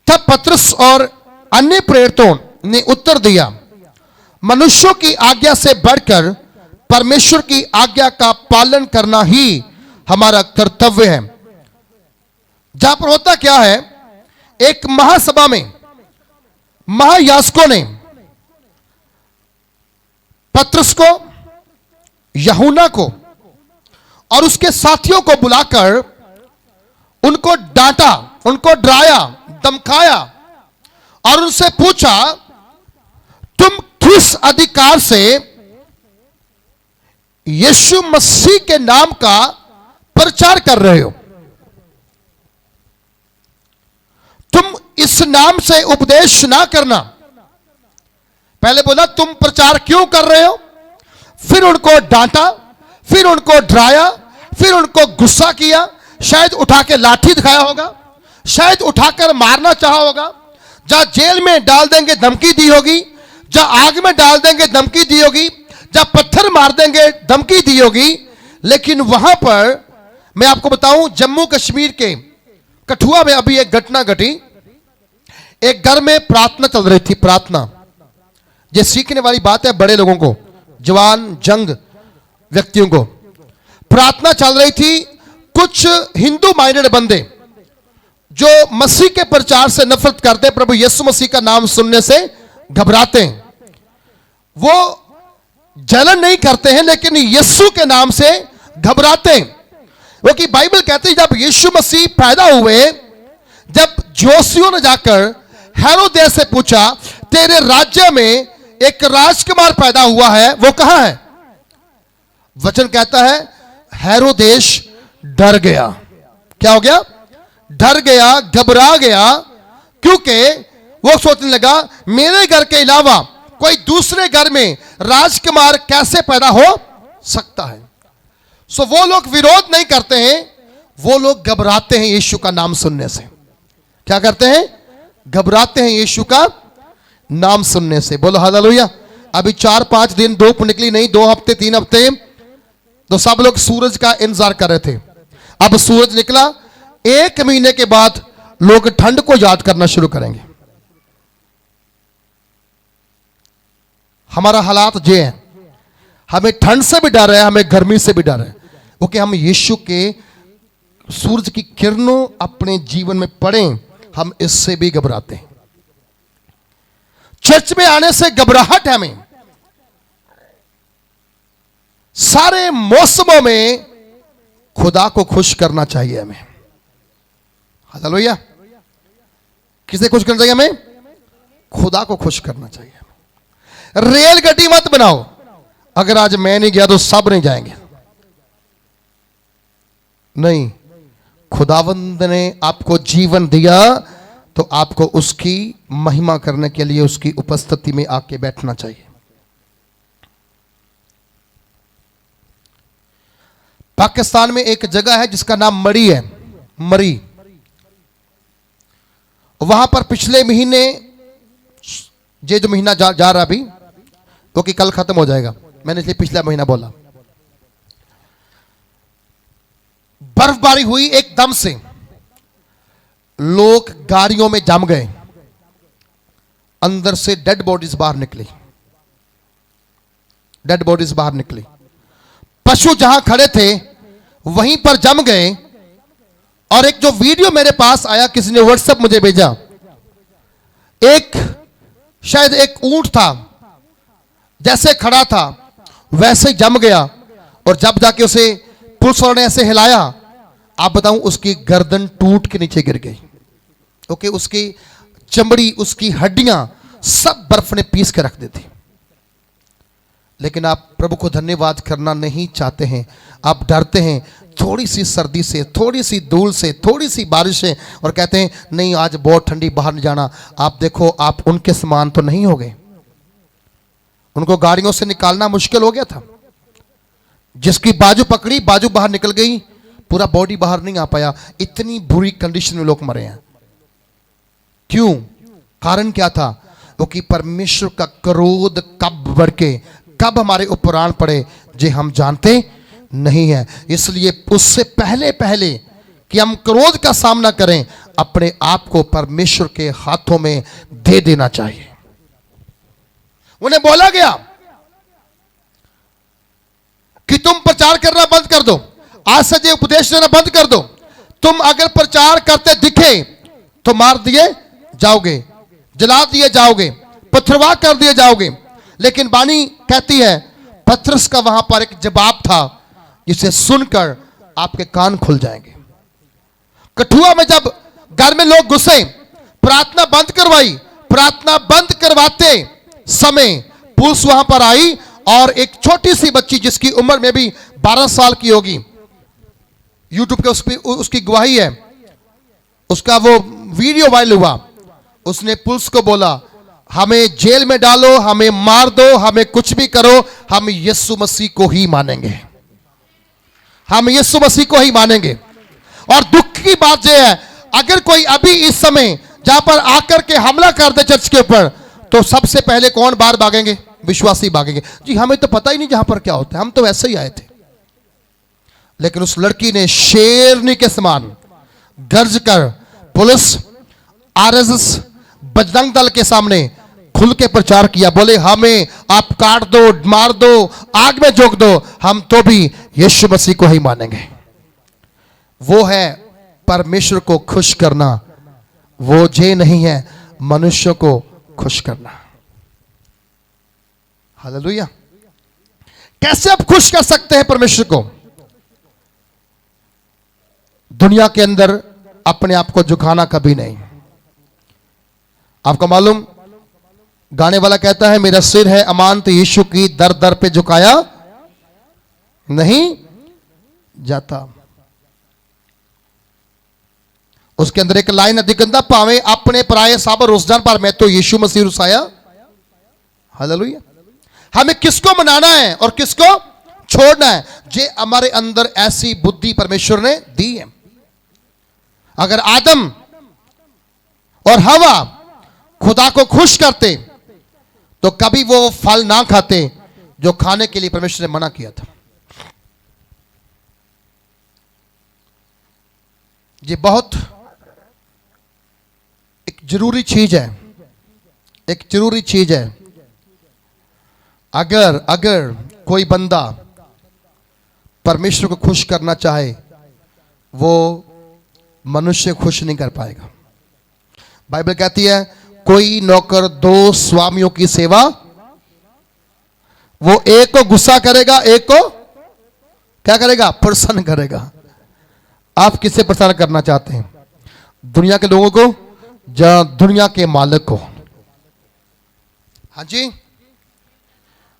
तब पतरस और अन्य प्रेरितों ने उत्तर दिया, मनुष्यों की आज्ञा से बढ़कर परमेश्वर की आज्ञा का पालन करना ही हमारा कर्तव्य है। जहां पर होता क्या है, एक महासभा में महायाजकों ने पतरस को, यूहन्ना को और उसके साथियों को बुलाकर उनको डांटा, उनको डराया, धमकाया और उनसे पूछा, तुम किस अधिकार से यीशु मसीह के नाम का प्रचार कर रहे हो? तुम इस नाम से उपदेश ना करना। पहले बोला तुम प्रचार क्यों कर रहे हो, फिर उनको डांटा, फिर उनको डराया, फिर उनको गुस्सा किया, शायद उठा के लाठी दिखाया होगा, शायद उठाकर मारना चाहा होगा, जहां जेल में डाल देंगे धमकी दी होगी, जहां आग में डाल देंगे धमकी दी होगी, जहां पत्थर मार देंगे धमकी दी होगी। लेकिन वहां पर मैं आपको बताऊं, जम्मू कश्मीर के कठुआ में अभी एक घटना घटी। एक घर में प्रार्थना चल रही थी। प्रार्थना ये सीखने वाली बात है बड़े लोगों को, जवान जंग व्यक्तियों को। प्रार्थना चल रही थी। कुछ हिंदू माइंडेड बंदे जो मसीह के प्रचार से नफरत करते, प्रभु यीशु मसीह का नाम सुनने से घबराते हैं, वो जलन नहीं करते हैं लेकिन यीशु के नाम से घबराते हैं। क्योंकि बाइबल कहती है जब यीशु मसीह पैदा हुए, जब जोशियों ने जाकर हेरोदेस से पूछा तेरे राज्य में एक राजकुमार पैदा हुआ है, वो कहां है? वचन कहता है हेरोदेस डर गया। क्या हो गया? डर गया, घबरा गया, क्योंकि वो सोचने लगा मेरे घर के अलावा कोई दूसरे घर में राजकुमार कैसे पैदा हो सकता है। सो वो लोग विरोध नहीं करते हैं, वो लोग घबराते हैं यीशु का नाम सुनने से। क्या करते हैं? घबराते हैं यीशु का नाम सुनने से। बोलो हालेलुया। अभी 4-5 दिन धूप निकली नहीं, 2 हफ्ते 3 हफ्ते तो सब लोग सूरज का इंतजार कर रहे थे। अब सूरज निकला, 1 महीने के बाद लोग ठंड को याद करना शुरू करेंगे। हमारा हालात ये है, हमें ठंड से भी डर है, हमें गर्मी से भी डर है, क्योंकि हम यीशु के सूरज की किरणों अपने जीवन में पड़ें, हम इससे भी घबराते हैं। चर्च में आने से घबराहट है हमें। सारे मौसमों में खुदा को खुश करना चाहिए हमें। हालेलुया। किसे खुश करना चाहिए हमें? खुदा को खुश करना चाहिए। रेलगाड़ी मत बनाओ, अगर आज मैं नहीं गया तो सब नहीं जाएंगे। नहीं, खुदावंद ने आपको जीवन दिया तो आपको उसकी महिमा करने के लिए उसकी उपस्थिति में आके बैठना चाहिए। पाकिस्तान में एक जगह है जिसका नाम मरी है, मरी। वहां पर पिछले महीने, ये जो महीना जा रहा अभी, क्योंकि कल खत्म हो जाएगा, मैंने इसलिए पिछला महीना बोला, बर्फबारी हुई एकदम से, लोग गाड़ियों में जम गए, अंदर से डेड बॉडीज बाहर निकली, डेड बॉडीज बाहर निकली। पशु जहां खड़े थे वहीं पर जम गए। और एक जो वीडियो मेरे पास आया, किसी ने व्हाट्सएप मुझे भेजा, एक शायद एक ऊंट था, जैसे खड़ा था वैसे जम गया, और जब जाके उसे पुलिस वालों ने ऐसे हिलाया, आप बताऊं उसकी गर्दन टूट के नीचे गिर गई। ओके, उसकी चमड़ी, उसकी हड्डियां सब बर्फ ने पीस के रख दी थी। लेकिन आप प्रभु को धन्यवाद करना नहीं चाहते हैं, आप डरते हैं थोड़ी सी सर्दी से, थोड़ी सी धूल से, थोड़ी सी बारिश से, और कहते हैं नहीं आज बहुत ठंडी, बाहर नहीं जाना। आप देखो, आप उनके समान तो नहीं हो गए। उनको गाड़ियों से निकालना मुश्किल हो गया था। जिसकी बाजू पकड़ी, बाजू बाहर निकल गई, पूरा बॉडी बाहर नहीं आ पाया। इतनी बुरी कंडीशन में लोग मरे हैं। क्यों? कारण क्या था? क्योंकि परमेश्वर का क्रोध कब बढ़ के कब हमारे ऊपर आन पड़े जे हम जानते नहीं है। इसलिए उससे पहले पहले कि हम क्रोध का सामना करें, अपने आप को परमेश्वर के हाथों में दे देना चाहिए। उन्हें बोला गया कि तुम प्रचार करना बंद कर दो, आज से ये उपदेश देना बंद कर दो। तुम अगर प्रचार करते दिखे तो मार दिए जाओगे, जला दिए जाओगे, पथरवाह कर दिए जाओगे। लेकिन बानी कहती है, पतरस का वहां पर एक जवाब था जिसे सुनकर आपके कान खुल जाएंगे। कठुआ में जब घर में लोग घुसे, प्रार्थना बंद करवाई, प्रार्थना बंद करवाते समय पुलिस वहां पर आई, और एक छोटी सी बच्ची जिसकी उम्र में भी 12 साल की होगी, यूट्यूब पे उसकी गवाही है, उसका वो वीडियो वायरल हुआ। उसने पुलिस को बोला, हमें जेल में डालो, हमें मार दो, हमें कुछ भी करो, हम यीशु मसीह को ही मानेंगे, हम यीशु मसीह को ही मानेंगे। और दुख की बात यह है, अगर कोई अभी इस समय जहां पर आकर के हमला कर दे चर्च के ऊपर, तो सबसे पहले कौन बाहर भागेंगे? विश्वासी भागेंगे। जी हमें तो पता ही नहीं जहां पर क्या होता है, हम तो वैसे ही आए थे। लेकिन उस लड़की ने शेरनी के समान गर्ज कर पुलिस, आरएसएस, बजरंग दल के सामने खुल के प्रचार किया। बोले हमें आप काट दो, मार दो, आग में झोंक दो, हम तो भी यीशु मसीह को ही मानेंगे। वो है परमेश्वर को खुश करना, वो जे नहीं है मनुष्य को खुश करना। हालेलुया। कैसे आप खुश कर सकते हैं परमेश्वर को? दुनिया के अंदर अपने आप को झुकाना कभी नहीं। आपको मालूम, गाने वाला कहता है मेरा सिर है अमानत यीशु की, दर दर पे झुकाया नहीं जाता। उसके अंदर एक लाइन अधिकंदा पावे अपने पराये सब रुस जान पर मैं तो यीशु मसीह रुसाया। हालेलुया। हमें किसको मनाना है और किसको छोड़ना है, जे हमारे अंदर ऐसी बुद्धि परमेश्वर ने दी है। अगर आदम और हवा खुदा को खुश करते तो कभी वो फल ना खाते जो खाने के लिए परमेश्वर ने मना किया था। ये बहुत एक जरूरी चीज है, एक जरूरी चीज है। अगर कोई बंदा परमेश्वर को खुश करना चाहे, वो मनुष्य खुश नहीं कर पाएगा। बाइबल कहती है कोई नौकर दो स्वामियों की सेवा, वो एक को गुस्सा करेगा, एक को क्या करेगा, प्रसन्न करेगा। आप किसे प्रसन्न करना चाहते हैं? दुनिया के लोगों को या दुनिया के मालिक को? हाँ जी,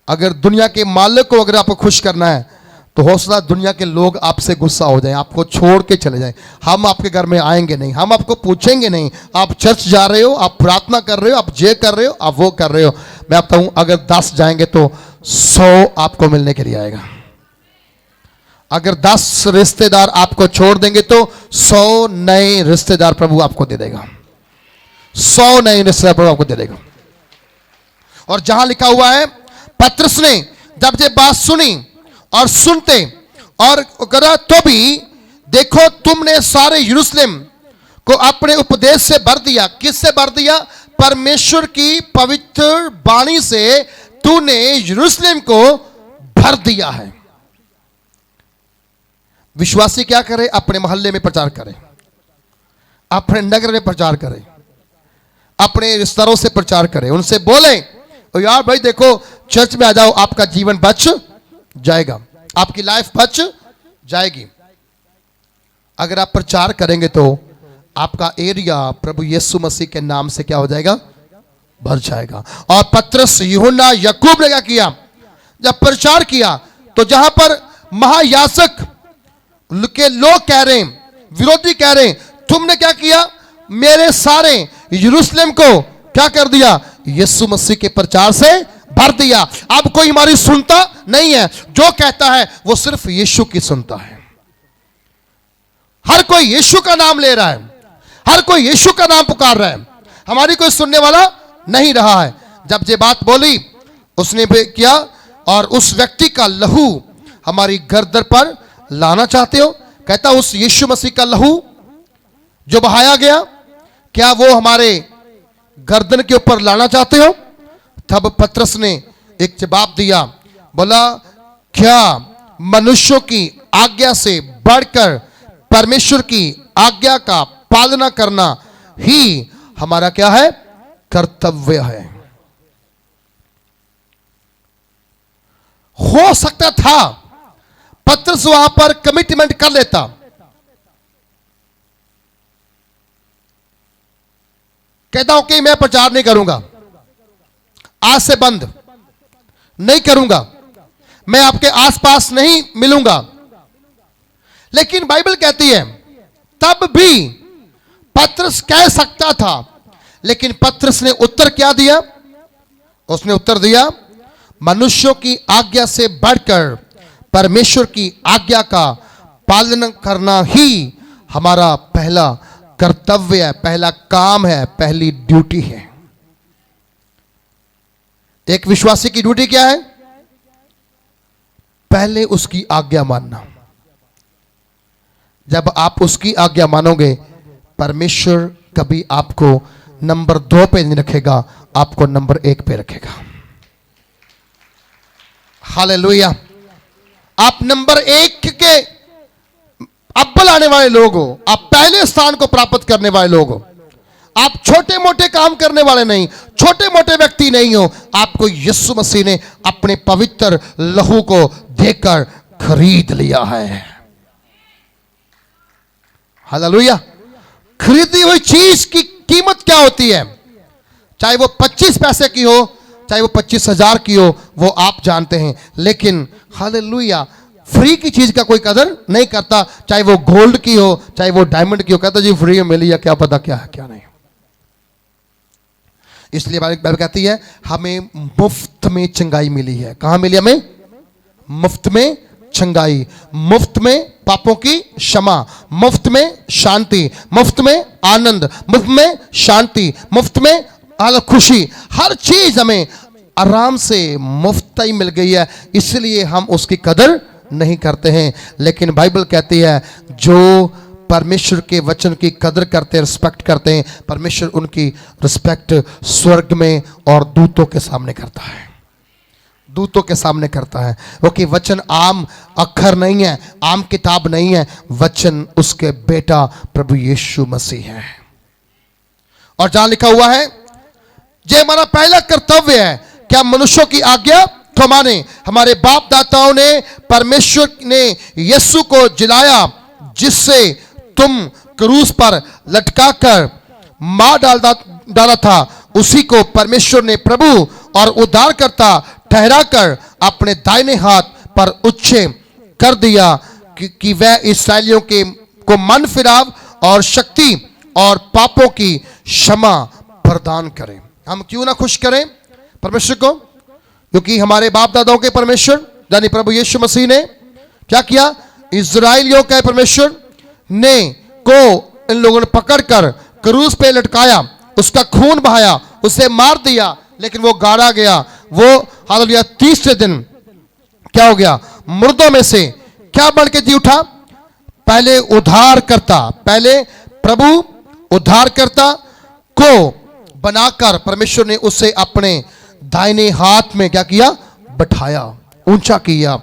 अगर दुनिया के मालिक को अगर आपको खुश करना है तो हो सकता है दुनिया के लोग आपसे गुस्सा हो जाएं, आपको छोड़ के चले जाएं। हम आपके घर में आएंगे नहीं, हम आपको पूछेंगे नहीं, आप चर्च जा रहे हो, आप प्रार्थना कर रहे हो, आप ये कर रहे हो, आप वो कर रहे हो। मैं आपका हूं, अगर 10 जाएंगे तो 100 आपको मिलने के लिए आएगा। अगर 10 रिश्तेदार आपको छोड़ देंगे तो 100 नए रिश्तेदार प्रभु आपको दे देगा। 100 नए रिश्तेदार प्रभु आपको दे देगा। और जहां लिखा हुआ है, पतरस ने जब ये बात सुनी और सुनते और करा तो भी देखो तुमने सारे यरूशलेम को अपने उपदेश से भर दिया। किससे भर दिया? परमेश्वर की पवित्र वाणी से तूने यरूशलेम को भर दिया है। विश्वासी क्या करे? अपने मोहल्ले में प्रचार करे, अपने नगर में प्रचार करे, अपने रिश्तेदारों से प्रचार करे, उनसे बोले यार भाई देखो चर्च में आ जाओ, आपका जीवन बच जाएगा, आपकी लाइफ बच जाएगी। अगर आप प्रचार करेंगे तो आपका एरिया प्रभु यीशु मसीह के नाम से क्या हो जाएगा? भर जाएगा। और पतरस, यूहन्ना, याकूब ने क्या किया? जब प्रचार किया तो जहां पर महायाजक के लोग कह रहे हैं, विरोधी कह रहे हैं, तुमने क्या किया? मेरे सारे यरूशलेम को क्या कर दिया? यीशु मसीह के प्रचार से भर दिया। अब कोई हमारी सुनता नहीं है, जो कहता है वो सिर्फ यीशु की सुनता है। हर कोई यीशु का नाम ले रहा है, हर कोई यीशु का नाम पुकार रहा है, हमारी कोई सुनने वाला नहीं रहा है। जब ये बात बोली उसने भी किया, और उस व्यक्ति का लहू हमारी गर्दन पर लाना चाहते हो? कहता उस यीशु मसीह का लहू जो बहाया गया, क्या वो हमारे गर्दन के ऊपर लाना चाहते हो? तब पतरस ने एक जवाब दिया, बोला क्या मनुष्यों की आज्ञा से बढ़कर परमेश्वर की आज्ञा का पालना करना ही हमारा क्या है? कर्तव्य है। हो सकता था पतरस वहां पर कमिटमेंट कर लेता, कहता ओके मैं प्रचार नहीं करूंगा, आज से बंद नहीं करूंगा, मैं आपके आसपास नहीं मिलूंगा। लेकिन बाइबल कहती है तब भी पतरस कह सकता था, लेकिन पतरस ने उत्तर क्या दिया? उसने उत्तर दिया मनुष्यों की आज्ञा से बढ़कर परमेश्वर की आज्ञा का पालन करना ही हमारा पहला कर्तव्य है, पहला काम है, पहली ड्यूटी है। एक विश्वासी की ड्यूटी क्या है? पहले उसकी आज्ञा मानना। जब आप उसकी आज्ञा मानोगे, परमेश्वर कभी आपको नंबर 2 पे नहीं रखेगा, आपको नंबर 1 पे रखेगा। हालेलुया। आप नंबर 1 के अव्वल आने वाले लोग हो, आप पहले स्थान को प्राप्त करने वाले लोग हो। आप छोटे मोटे काम करने वाले नहीं, छोटे मोटे व्यक्ति नहीं हो। आपको यीशु मसीह ने अपने पवित्र लहू को देकर खरीद लिया है। हालेलुया। खरीदी हुई चीज की कीमत क्या होती है? चाहे वो 25 पैसे की हो, चाहे वो 25,000 की हो, वो आप जानते हैं। लेकिन हालेलुया, फ्री की चीज का कोई कदर नहीं करता, चाहे वो गोल्ड की हो, चाहे वो डायमंड की हो। कहता जी फ्री में मिली है, क्या पता क्या है क्या नहीं। इसलिए बाइबल कहती है हमें मुफ्त में चंगाई मिली है। कहां मिली हमें? मुफ्त में चंगाई, मुफ्त में पापों की क्षमा, मुफ्त में शांति, मुफ्त में आनंद, मुफ्त में शांति, मुफ्त में खुशी। हर चीज हमें आराम से मुफ्त ही मिल गई है, इसलिए हम उसकी कदर नहीं करते हैं। लेकिन बाइबल कहती है जो परमेश्वर के वचन की कदर करते हैं, रिस्पेक्ट करते हैं, परमेश्वर उनकी रिस्पेक्ट स्वर्ग में और दूतों के सामने करता है। दूतों के सामने करता है। क्योंकि वचन आम अक्षर नहीं है, आम किताब नहीं है, वचन उसके बेटा प्रभु यीशु मसीह है। और जहां लिखा हुआ है ये हमारा पहला कर्तव्य है क्या मनुष्यों की आज्ञा तो माने। हमारे बाप दाताओं ने, परमेश्वर ने यीशु को जिलाया जिससे तुम क्रूस पर लटकाकर मार डाला था, उसी को परमेश्वर ने प्रभु और उद्धारकर्ता ठहराकर अपने दाहिने हाथ पर उच्च कर दिया कि वह इस्राएलियों को मन फिराव और शक्ति और पापों की क्षमा प्रदान करे। हम क्यों ना खुश करें परमेश्वर को? क्योंकि हमारे बाप दादाओं के परमेश्वर यानी प्रभु यीशु मसीह ने क्या किया? इस्राएलियों के परमेश्वर ने को इन लोगों ने पकड़कर क्रूस पे लटकाया, उसका खून बहाया, उसे मार दिया, लेकिन वो गाड़ा गया। वो हालेलुया तीसरे दिन क्या हो गया? मुर्दों में से क्या बन के जी उठा? पहले उद्धारकर्ता, पहले प्रभु उद्धारकर्ता को बनाकर परमेश्वर ने उसे अपने दाहिने हाथ में क्या किया? बैठाया, ऊंचा किया।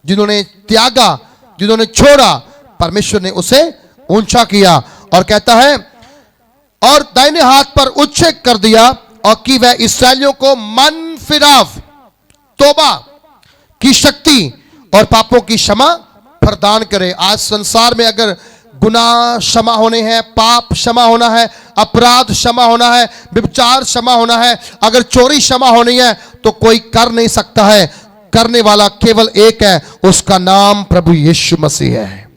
जिन्होंने त्यागा, जिन्होंने छोड़ा, परमेश्वर ने उसे ऊंचा किया। और कहता है और दाहिने हाथ पर उच्च कर दिया और कि वह इस्राएलियों को मन फिराव, तौबा की शक्ति और पापों की क्षमा प्रदान करे। आज संसार में अगर गुनाह क्षमा होने हैं, पाप क्षमा होना है, अपराध क्षमा होना है, व्यभिचार क्षमा होना है, अगर चोरी क्षमा होनी है, तो कोई कर नहीं सकता है। करने वाला केवल एक है, उसका नाम प्रभु यीशु मसीह है,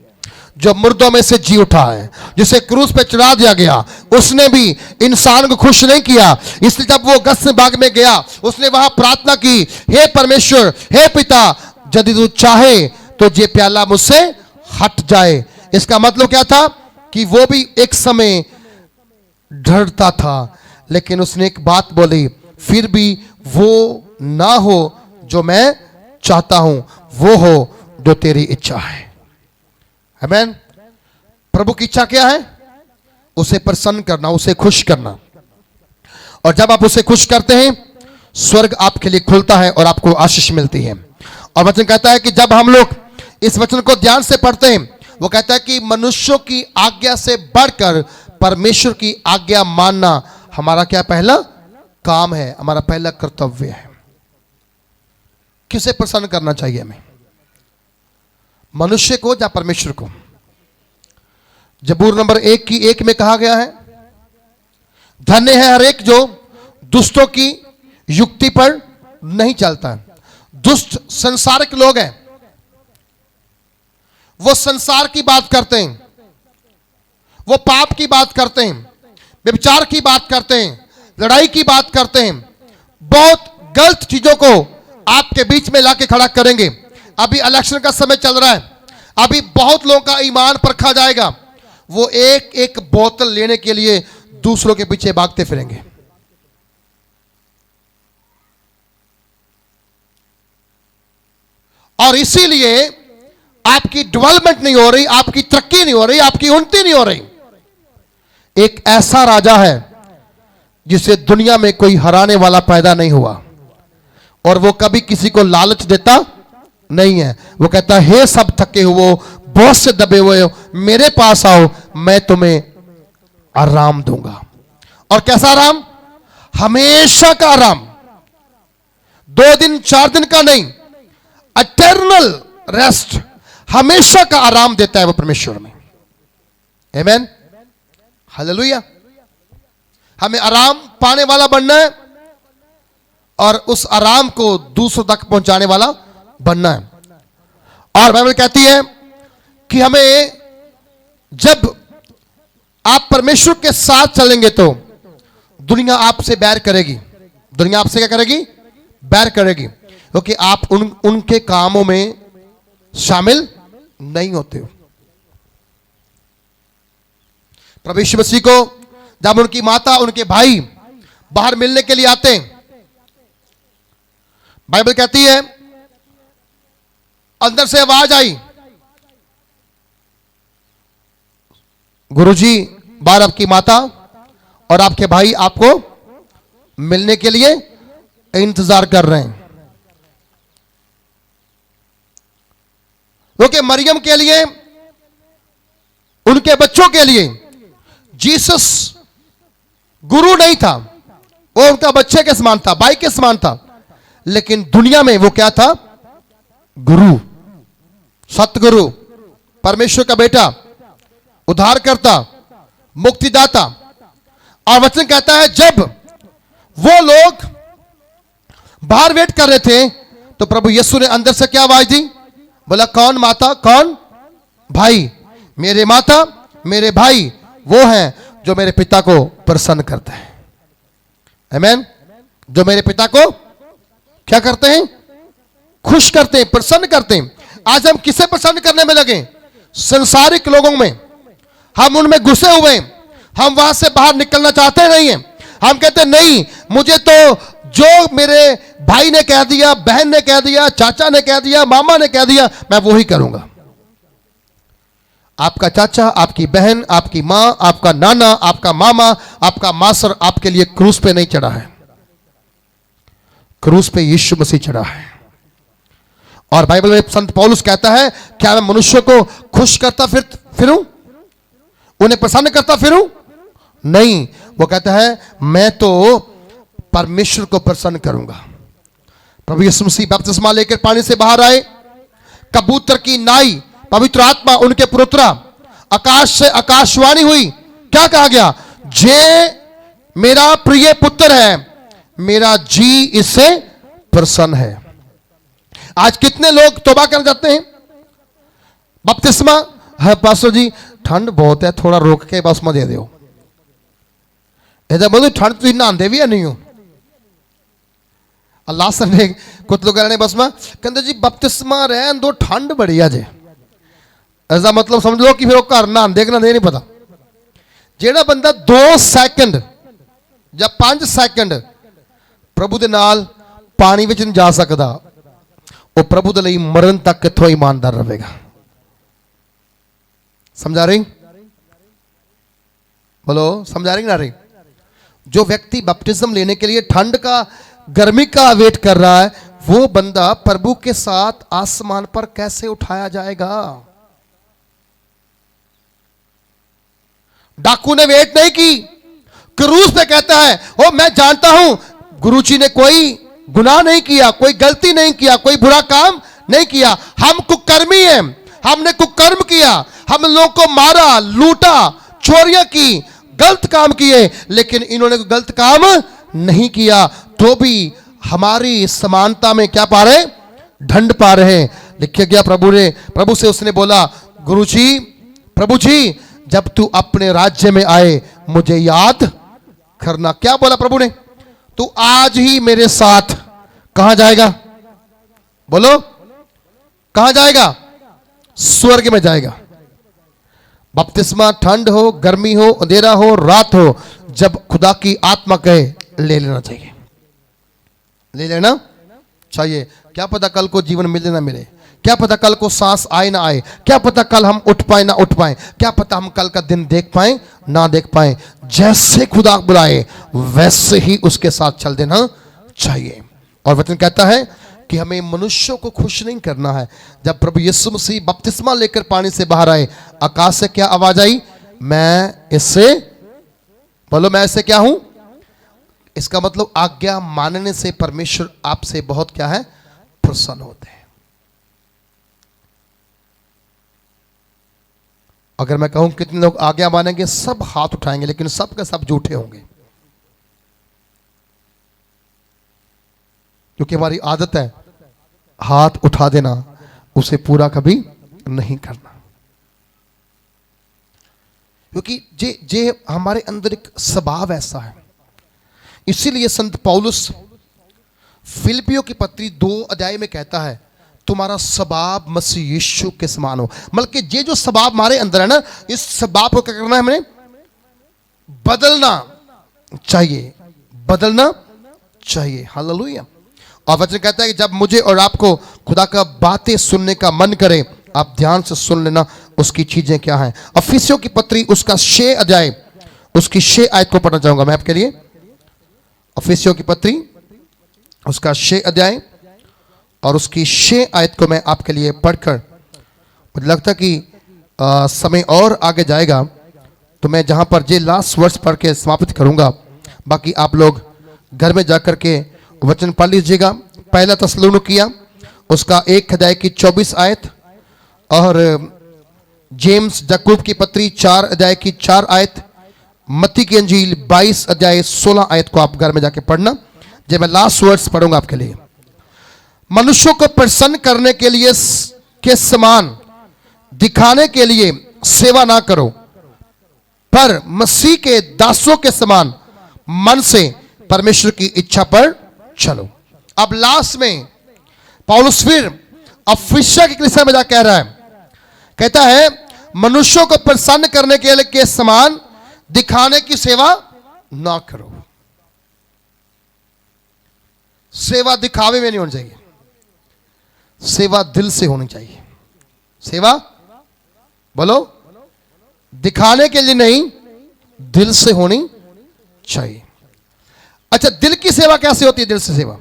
जो मुर्दों में से जी उठा है, जिसे क्रूस पे चढ़ा दिया गया। उसने भी इंसान को खुश नहीं किया, इसलिए जब वो गस्म बाग में गया, उसने वहां प्रार्थना की, हे परमेश्वर, हे पिता, यदि तू चाहे तो ये प्याला मुझसे हट जाए। इसका मतलब क्या था? कि वो भी एक समय डरता था, लेकिन उसने एक बात बोली, फिर भी वो ना हो जो मैं चाहता हूं, वो हो जो तेरी इच्छा है। आमीन। प्रभु की इच्छा क्या है? उसे प्रसन्न करना, उसे खुश करना। और जब आप उसे खुश करते हैं, स्वर्ग आपके लिए खुलता है और आपको आशीष मिलती है। और वचन कहता है कि जब हम लोग इस वचन को ध्यान से पढ़ते हैं, वो कहता है कि मनुष्यों की आज्ञा से बढ़कर परमेश्वर की आज्ञा मानना हमारा क्या पहला काम है, हमारा पहला कर्तव्य है। किसे प्रसन्न करना चाहिए हमें? मनुष्य को या परमेश्वर को? जबूर नंबर 1 की 1 में कहा गया है, धन्य है हर एक जो दुष्टों की युक्ति पर नहीं चलता। दुष्ट संसारिक लोग हैं, वो संसार की बात करते हैं, वो पाप की बात करते हैं, व्यभिचार की बात करते हैं, लड़ाई की बात करते हैं, बहुत गलत चीजों को आपके बीच में लाके खड़ा करेंगे। अभी इलेक्शन का समय चल रहा है, अभी बहुत लोगों का ईमान परखा जाएगा। वो एक एक बोतल लेने के लिए दूसरों के पीछे भागते फिरेंगे। और इसीलिए आपकी डेवलपमेंट नहीं हो रही, आपकी तरक्की नहीं हो रही, आपकी उन्नति नहीं हो रही। एक ऐसा राजा है जिसे दुनिया में कोई हराने वाला पैदा नहीं हुआ, और वो कभी किसी को लालच देता नहीं है। वो कहता है हे सब थके हुए बहुत से दबे हुए हो, मेरे पास आओ, मैं तुम्हें आराम दूंगा। और कैसा आराम? हमेशा का आराम, 2 दिन 4 दिन का नहीं, एटर्नल रेस्ट, हमेशा का आराम देता है वो परमेश्वर में। आमेन, हालेलुया। हमें आराम पाने वाला बनना है और उस आराम को दूसरों तक पहुंचाने वाला बनना है। और बाइबल कहती है कि हमें, जब आप परमेश्वर के साथ चलेंगे तो दुनिया आपसे बैर करेगी। दुनिया आपसे क्या करेगी? बैर करेगी, क्योंकि आप उनके कामों में शामिल नहीं होते हो। प्रभु यीशु मसीह को जब उनकी माता, उनके भाई बाहर मिलने के लिए आते हैं, बाइबल कहती है अंदर से आवाज आई, गुरुजी बाहर आपकी माता और आपके भाई आपको मिलने के लिए इंतजार कर रहे हैं। क्योंकि मरियम के लिए, उनके बच्चों के लिए जीसस गुरु नहीं था, वो उनका बच्चे के समान था, भाई के समान था। लेकिन दुनिया में वो क्या था? गुरु, सतगुरु, परमेश्वर का बेटा, उद्धारकर्ता, मुक्तिदाता। और वचन कहता है जब वो लोग बाहर वेट कर रहे थे तो प्रभु यीशु ने अंदर से क्या आवाज दी? बोला कौन माता, कौन भाई? मेरे माता, मेरे भाई वो हैं जो मेरे पिता को प्रसन्न करते हैं। आमेन। जो मेरे पिता को क्या करते हैं? खुश करते हैं, प्रसन्न करते हैं। आज हम किसे प्रसन्न करने में लगे? संसारिक लोगों में। हम उनमें घुसे हुए हैं, हम वहां से बाहर निकलना चाहते नहीं हैं। हम कहते नहीं, मुझे तो जो मेरे भाई ने कह दिया, बहन ने कह दिया, चाचा ने कह दिया, मामा ने कह दिया, मैं वो ही करूंगा। आपका चाचा, आपकी बहन, आपकी मां, आपका नाना, आपका मामा, आपका मासर आपके लिए क्रूस पे नहीं चढ़ा है, क्रूस पे यीशु मसीह चढ़ा है। और बाइबल में संत पौलुस कहता है, क्या मैं मनुष्य को खुश करता फिरूं, उन्हें प्रसन्न करता फिरूं? नहीं, वो कहता है मैं तो परमेश्वर को प्रसन्न करूंगा। प्रभु यीशु मसीह बपतिस्मा लेकर पानी से बाहर आए, कबूतर की नाई पवित्र आत्मा उनके पर उतरा, आकाश से आकाशवाणी हुई, क्या कहा गया? जे मेरा प्रिय पुत्र है, मेरा जी इससे प्रसन्न है। आज कितने लोग तौबा करने जाते हैं? बपतिस्मा, है पास्टर जी ठंड बहुत है, थोड़ा रोक के बपतिस्मा दे दो। ऐसा बोलो ठंड तो नहाते भी है नहीं हो। अल्लाह संडे कुछ लोग कहने बस में कहते जी बपतिस्मा रहन दो, ठंड बड़ी है जे। ऐसा मतलब समझ लो कि फिर वो घर नहाते कि ना नहीं पता। जेड़ा बंदा 2 सेकंड या 5 सेकंड प्रभु दे नाल पानी विच नहीं जा सकता, वो प्रभु दे लई मरण तक किथों ईमानदार रहेगा। समझा रही? बोलो समझा रही ना रही? जो व्यक्ति बपटिज्म लेने के लिए ठंड का, गर्मी का वेट कर रहा है, वो बंदा प्रभु के साथ आसमान पर कैसे उठाया जाएगा? डाकू ने वेट नहीं की, क्रूस पे कहता है ओ मैं जानता हूं गुरुजी ने कोई गुनाह नहीं किया, कोई गलती नहीं किया, कोई बुरा काम नहीं किया, हम कुकर्मी हैं, हमने कुकर्म किया, हम लोगों को मारा, लूटा, चोरियां की, गलत काम किए, लेकिन इन्होंने गलत काम नहीं किया, तो भी हमारी समानता में क्या पा रहे? दंड पा रहे। लिखिए गया प्रभु से उसने बोला गुरुजी, प्रभु जी जब तू अपने राज्य में आए मुझे याद करना। क्या बोला प्रभु ने? तू आज ही मेरे साथ कहां जाएगा? बोलो कहां जाएगा? स्वर्ग में जाएगा। बपतिस्मा ठंड हो, गर्मी हो, अंधेरा हो, रात हो, जब खुदा की आत्मा कहे ले लेना चाहिए, ले लेना चाहिए। क्या पता कल को जीवन मिले ना मिले, क्या पता कल को सांस आए ना आए, क्या पता कल हम उठ पाए ना उठ पाए, क्या पता हम कल का दिन देख पाए ना देख पाए। जैसे खुदा बुलाए वैसे ही उसके साथ चल देना चाहिए। और वचन कहता है कि हमें मनुष्यों को खुश नहीं करना है। जब प्रभु यीशु मसीह बपतिस्मा लेकर पानी से बाहर आए, आकाश से क्या आवाज आई? मैं इससे, बोलो मैं इससे क्या हूं? इसका मतलब आज्ञा मानने से परमेश्वर आपसे बहुत क्या है? प्रसन्न होते हैं। अगर मैं कहूं कितने लोग आज्ञा मानेंगे, सब हाथ उठाएंगे, लेकिन सब के सब झूठे होंगे, क्योंकि हमारी आदत है हाथ उठा देना, उसे पूरा कभी नहीं करना, क्योंकि जे हमारे अंदर एक स्वभाव ऐसा है। इसीलिए संत पौलुस फिलिपियों की पत्री 2 अध्याय में कहता है, तुम्हारा स्वभाव मसीह यीशु के समान हो। मतलब कि ये जो स्वभाव हमारे अंदर है ना, इस स्वभाव को क्या करना है? हमें बदलना चाहिए, बदलना चाहिए। हालेलुया। और वचन कहता है कि जब मुझे और आपको खुदा का बातें सुनने का मन करे, आप ध्यान से सुन लेना उसकी चीजें क्या हैं। इफिसियों की पत्री उसका 6 अध्याय उसकी 6 आयत को पढ़ना चाहूंगा मैं आपके लिए। इफिसियों की पत्री उसका 6 अध्याय और उसकी 6 आयत को मैं आपके लिए पढ़कर, मुझे लगता कि समय और आगे जाएगा, तो मैं जहां पर जे लास्ट वर्ष पढ़ के समाप्त करूंगा। बाकी आप लोग घर में जाकर के वचन पढ़ लीजिएगा। पहला थिस्सलुनीकियों उसका 1 अध्याय की 24 आयत, और जेम्स याकूब की पत्री 4 अध्याय की 4 आयत, मत्ती की अंजील 22 अध्याय 16 आयत को आप घर में जाके पढ़ना। जब मैं लास्ट वर्ड्स पढ़ूंगा आपके लिए। मनुष्यों को प्रसन्न करने के लिए के समान दिखाने के लिए सेवा ना करो, पर मसीह के दासों के समान मन से परमेश्वर की इच्छा पर चलो। अब लास्ट में पौलुस फिर इफिसियों की कलीसिया में जाकर कह रहा है, कहता है मनुष्यों को प्रसन्न करने के लिए के समान दिखाने की सेवा ना करो। सेवा दिखावे में नहीं होनी चाहिए, सेवा दिल से होनी चाहिए। सेवा बोलो, दिखाने के लिए नहीं, दिल से होनी चाहिए। अच्छा, दिल की सेवा कैसे होती है? दिल से सेवा,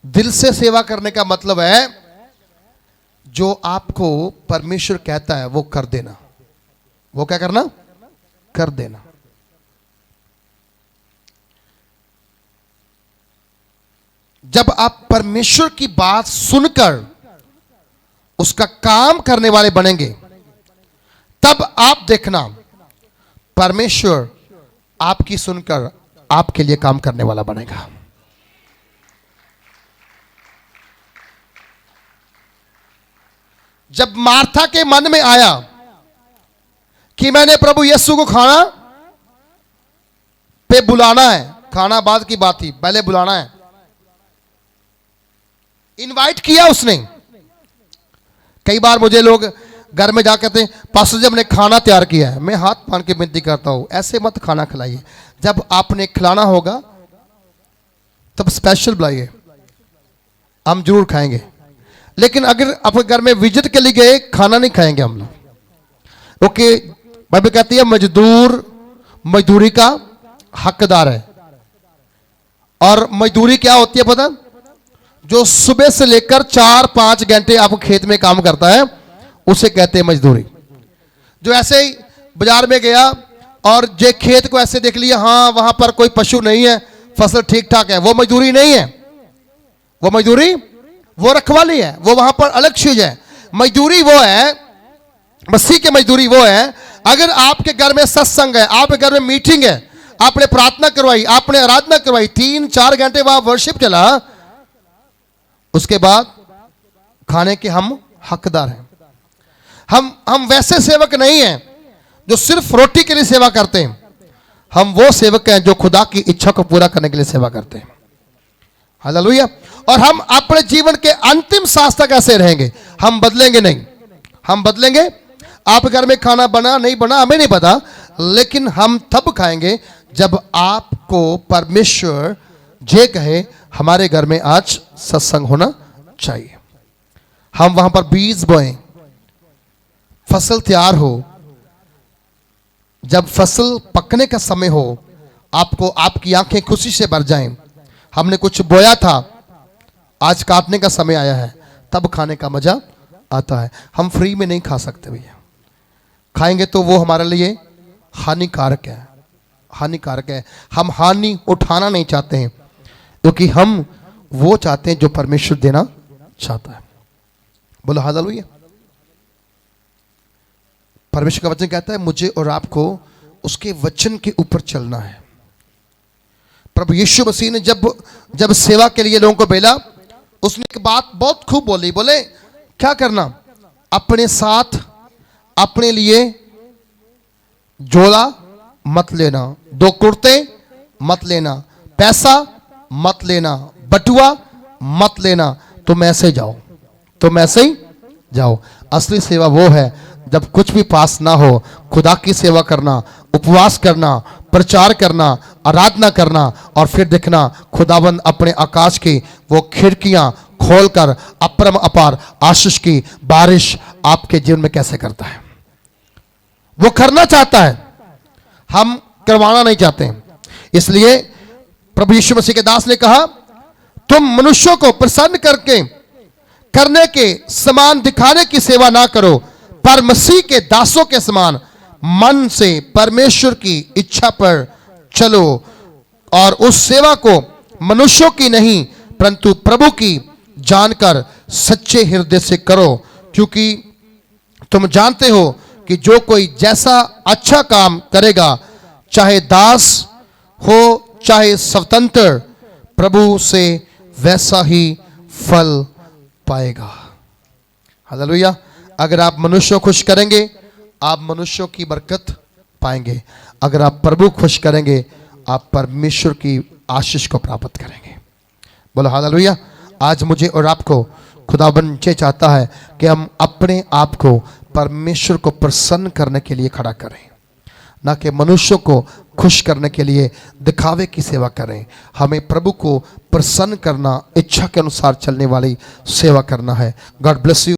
दिल से सेवा करने का मतलब है जो आपको परमेश्वर कहता है वो कर देना। वो क्या करना? कर देना। जब आप परमेश्वर की बात सुनकर उसका काम करने वाले बनेंगे, तब आप देखना परमेश्वर आपकी सुनकर आपके लिए काम करने वाला बनेगा। जब मार्था के मन में आया कि मैंने प्रभु यीशु को खाना पे बुलाना है, खाना बाद की बात थी, पहले बुलाना है, इनवाइट किया उसने। कई बार मुझे लोग घर में जा कहते हैं, पास्टर जी हमने खाना तैयार किया है। मैं हाथ बांध के विनती करता हूं, ऐसे मत खाना खिलाइए। जब आपने खिलाना होगा तब स्पेशल बुलाइए, हम जरूर खाएंगे। लेकिन अगर आप घर में विजिट के लिए गए, खाना नहीं खाएंगे हम लोग। ओके, बाइबल कहती है मजदूर मजदूरी का हकदार है। और मजदूरी क्या होती है पता? जो सुबह से लेकर 4-5 घंटे आप खेत में काम करता है, उसे कहते हैं मजदूरी। जो ऐसे ही बाजार में गया और जे खेत को ऐसे देख लिया, हाँ वहां पर कोई पशु नहीं है, फसल ठीक ठाक है, वो मजदूरी नहीं है। वो मजदूरी, वो रखवाली है, वो वहां पर अलग चीज है। मजदूरी वो है, मसीह की मजदूरी वो है, अगर आपके घर में सत्संग है, आपके घर में मीटिंग है, आपने प्रार्थना करवाई, आपने आराधना करवाई, 3-4 घंटे वहां वर्शिप चला, उसके बाद खाने के हम हकदार हैं। हम वैसे सेवक नहीं हैं जो सिर्फ रोटी के लिए सेवा करते हैं। हम वो सेवक हैं जो खुदा की इच्छा को पूरा करने के लिए सेवा करते हैं। हालेलुया। और हम अपने जीवन के अंतिम सांस तक ऐसे रहेंगे, हम बदलेंगे नहीं। हम बदलेंगे। आप घर में खाना बना नहीं बना हमें नहीं पता, लेकिन हम तब खाएंगे जब आपको परमेश्वर जे कहे हमारे घर में आज सत्संग होना चाहिए। हम वहां पर बीज बोएं, फसल तैयार हो, जब फसल पकने का समय हो, आपको आपकी आंखें खुशी से भर जाएं। हमने कुछ बोया था, आज काटने का समय आया है, तब खाने का मजा आता है। हम फ्री में नहीं खा सकते भैया, खाएंगे तो वो हमारे लिए हानिकारक है, हानिकारक है। हम हानि उठाना नहीं चाहते हैं, क्योंकि हम वो चाहते हैं जो परमेश्वर देना चाहता है। बोलो हालेलुया। परमेश्वर का वचन कहता है मुझे और आपको उसके वचन के ऊपर चलना है। प्रभु यीशु मसीह ने जब सेवा के लिए लोगों को भेजा, उसने एक बात बहुत खूब बोली। बोले क्या करना? अपने साथ अपने लिए झोला मत लेना, 2 कुर्ते मत लेना, पैसा मत लेना, बटुआ मत लेना, तुम ऐसे जाओ, तुम ऐसे ही जाओ। असली सेवा वो है जब कुछ भी पास ना हो, खुदा की सेवा करना, उपवास करना, प्रचार करना, आराधना करना, और फिर देखना खुदाबंद अपने आकाश की वो खिड़कियां खोलकर अपरम अपार आशीष की बारिश आपके जीवन में कैसे करता है। वो करना चाहता है, हम करवाना नहीं चाहते। इसलिए प्रभु यीशु मसीह के दास ने कहा तुम मनुष्यों को प्रसन्न करने के समान दिखाने की सेवा ना करो, पर मसीह के दासों के समान मन से परमेश्वर की इच्छा पर चलो, और उस सेवा को मनुष्यों की नहीं परंतु प्रभु की जानकर सच्चे हृदय से करो, क्योंकि तुम जानते हो कि जो कोई जैसा अच्छा काम करेगा, चाहे दास हो चाहे स्वतंत्र, प्रभु से वैसा ही फल पाएगा। हालेलुया। अगर आप मनुष्यों को खुश करेंगे, आप मनुष्यों की बरकत पाएंगे। अगर आप प्रभु खुश करेंगे, आप परमेश्वर की आशीष को प्राप्त करेंगे। बोलो हालेलुया। आज मुझे और आपको खुदाबंद ये चाहता है कि हम अपने आप को परमेश्वर को प्रसन्न करने के लिए खड़ा करें, ना कि मनुष्यों को खुश करने के लिए दिखावे की सेवा करें। हमें प्रभु को प्रसन्न करना, इच्छा के अनुसार चलने वाली सेवा करना है। God bless you.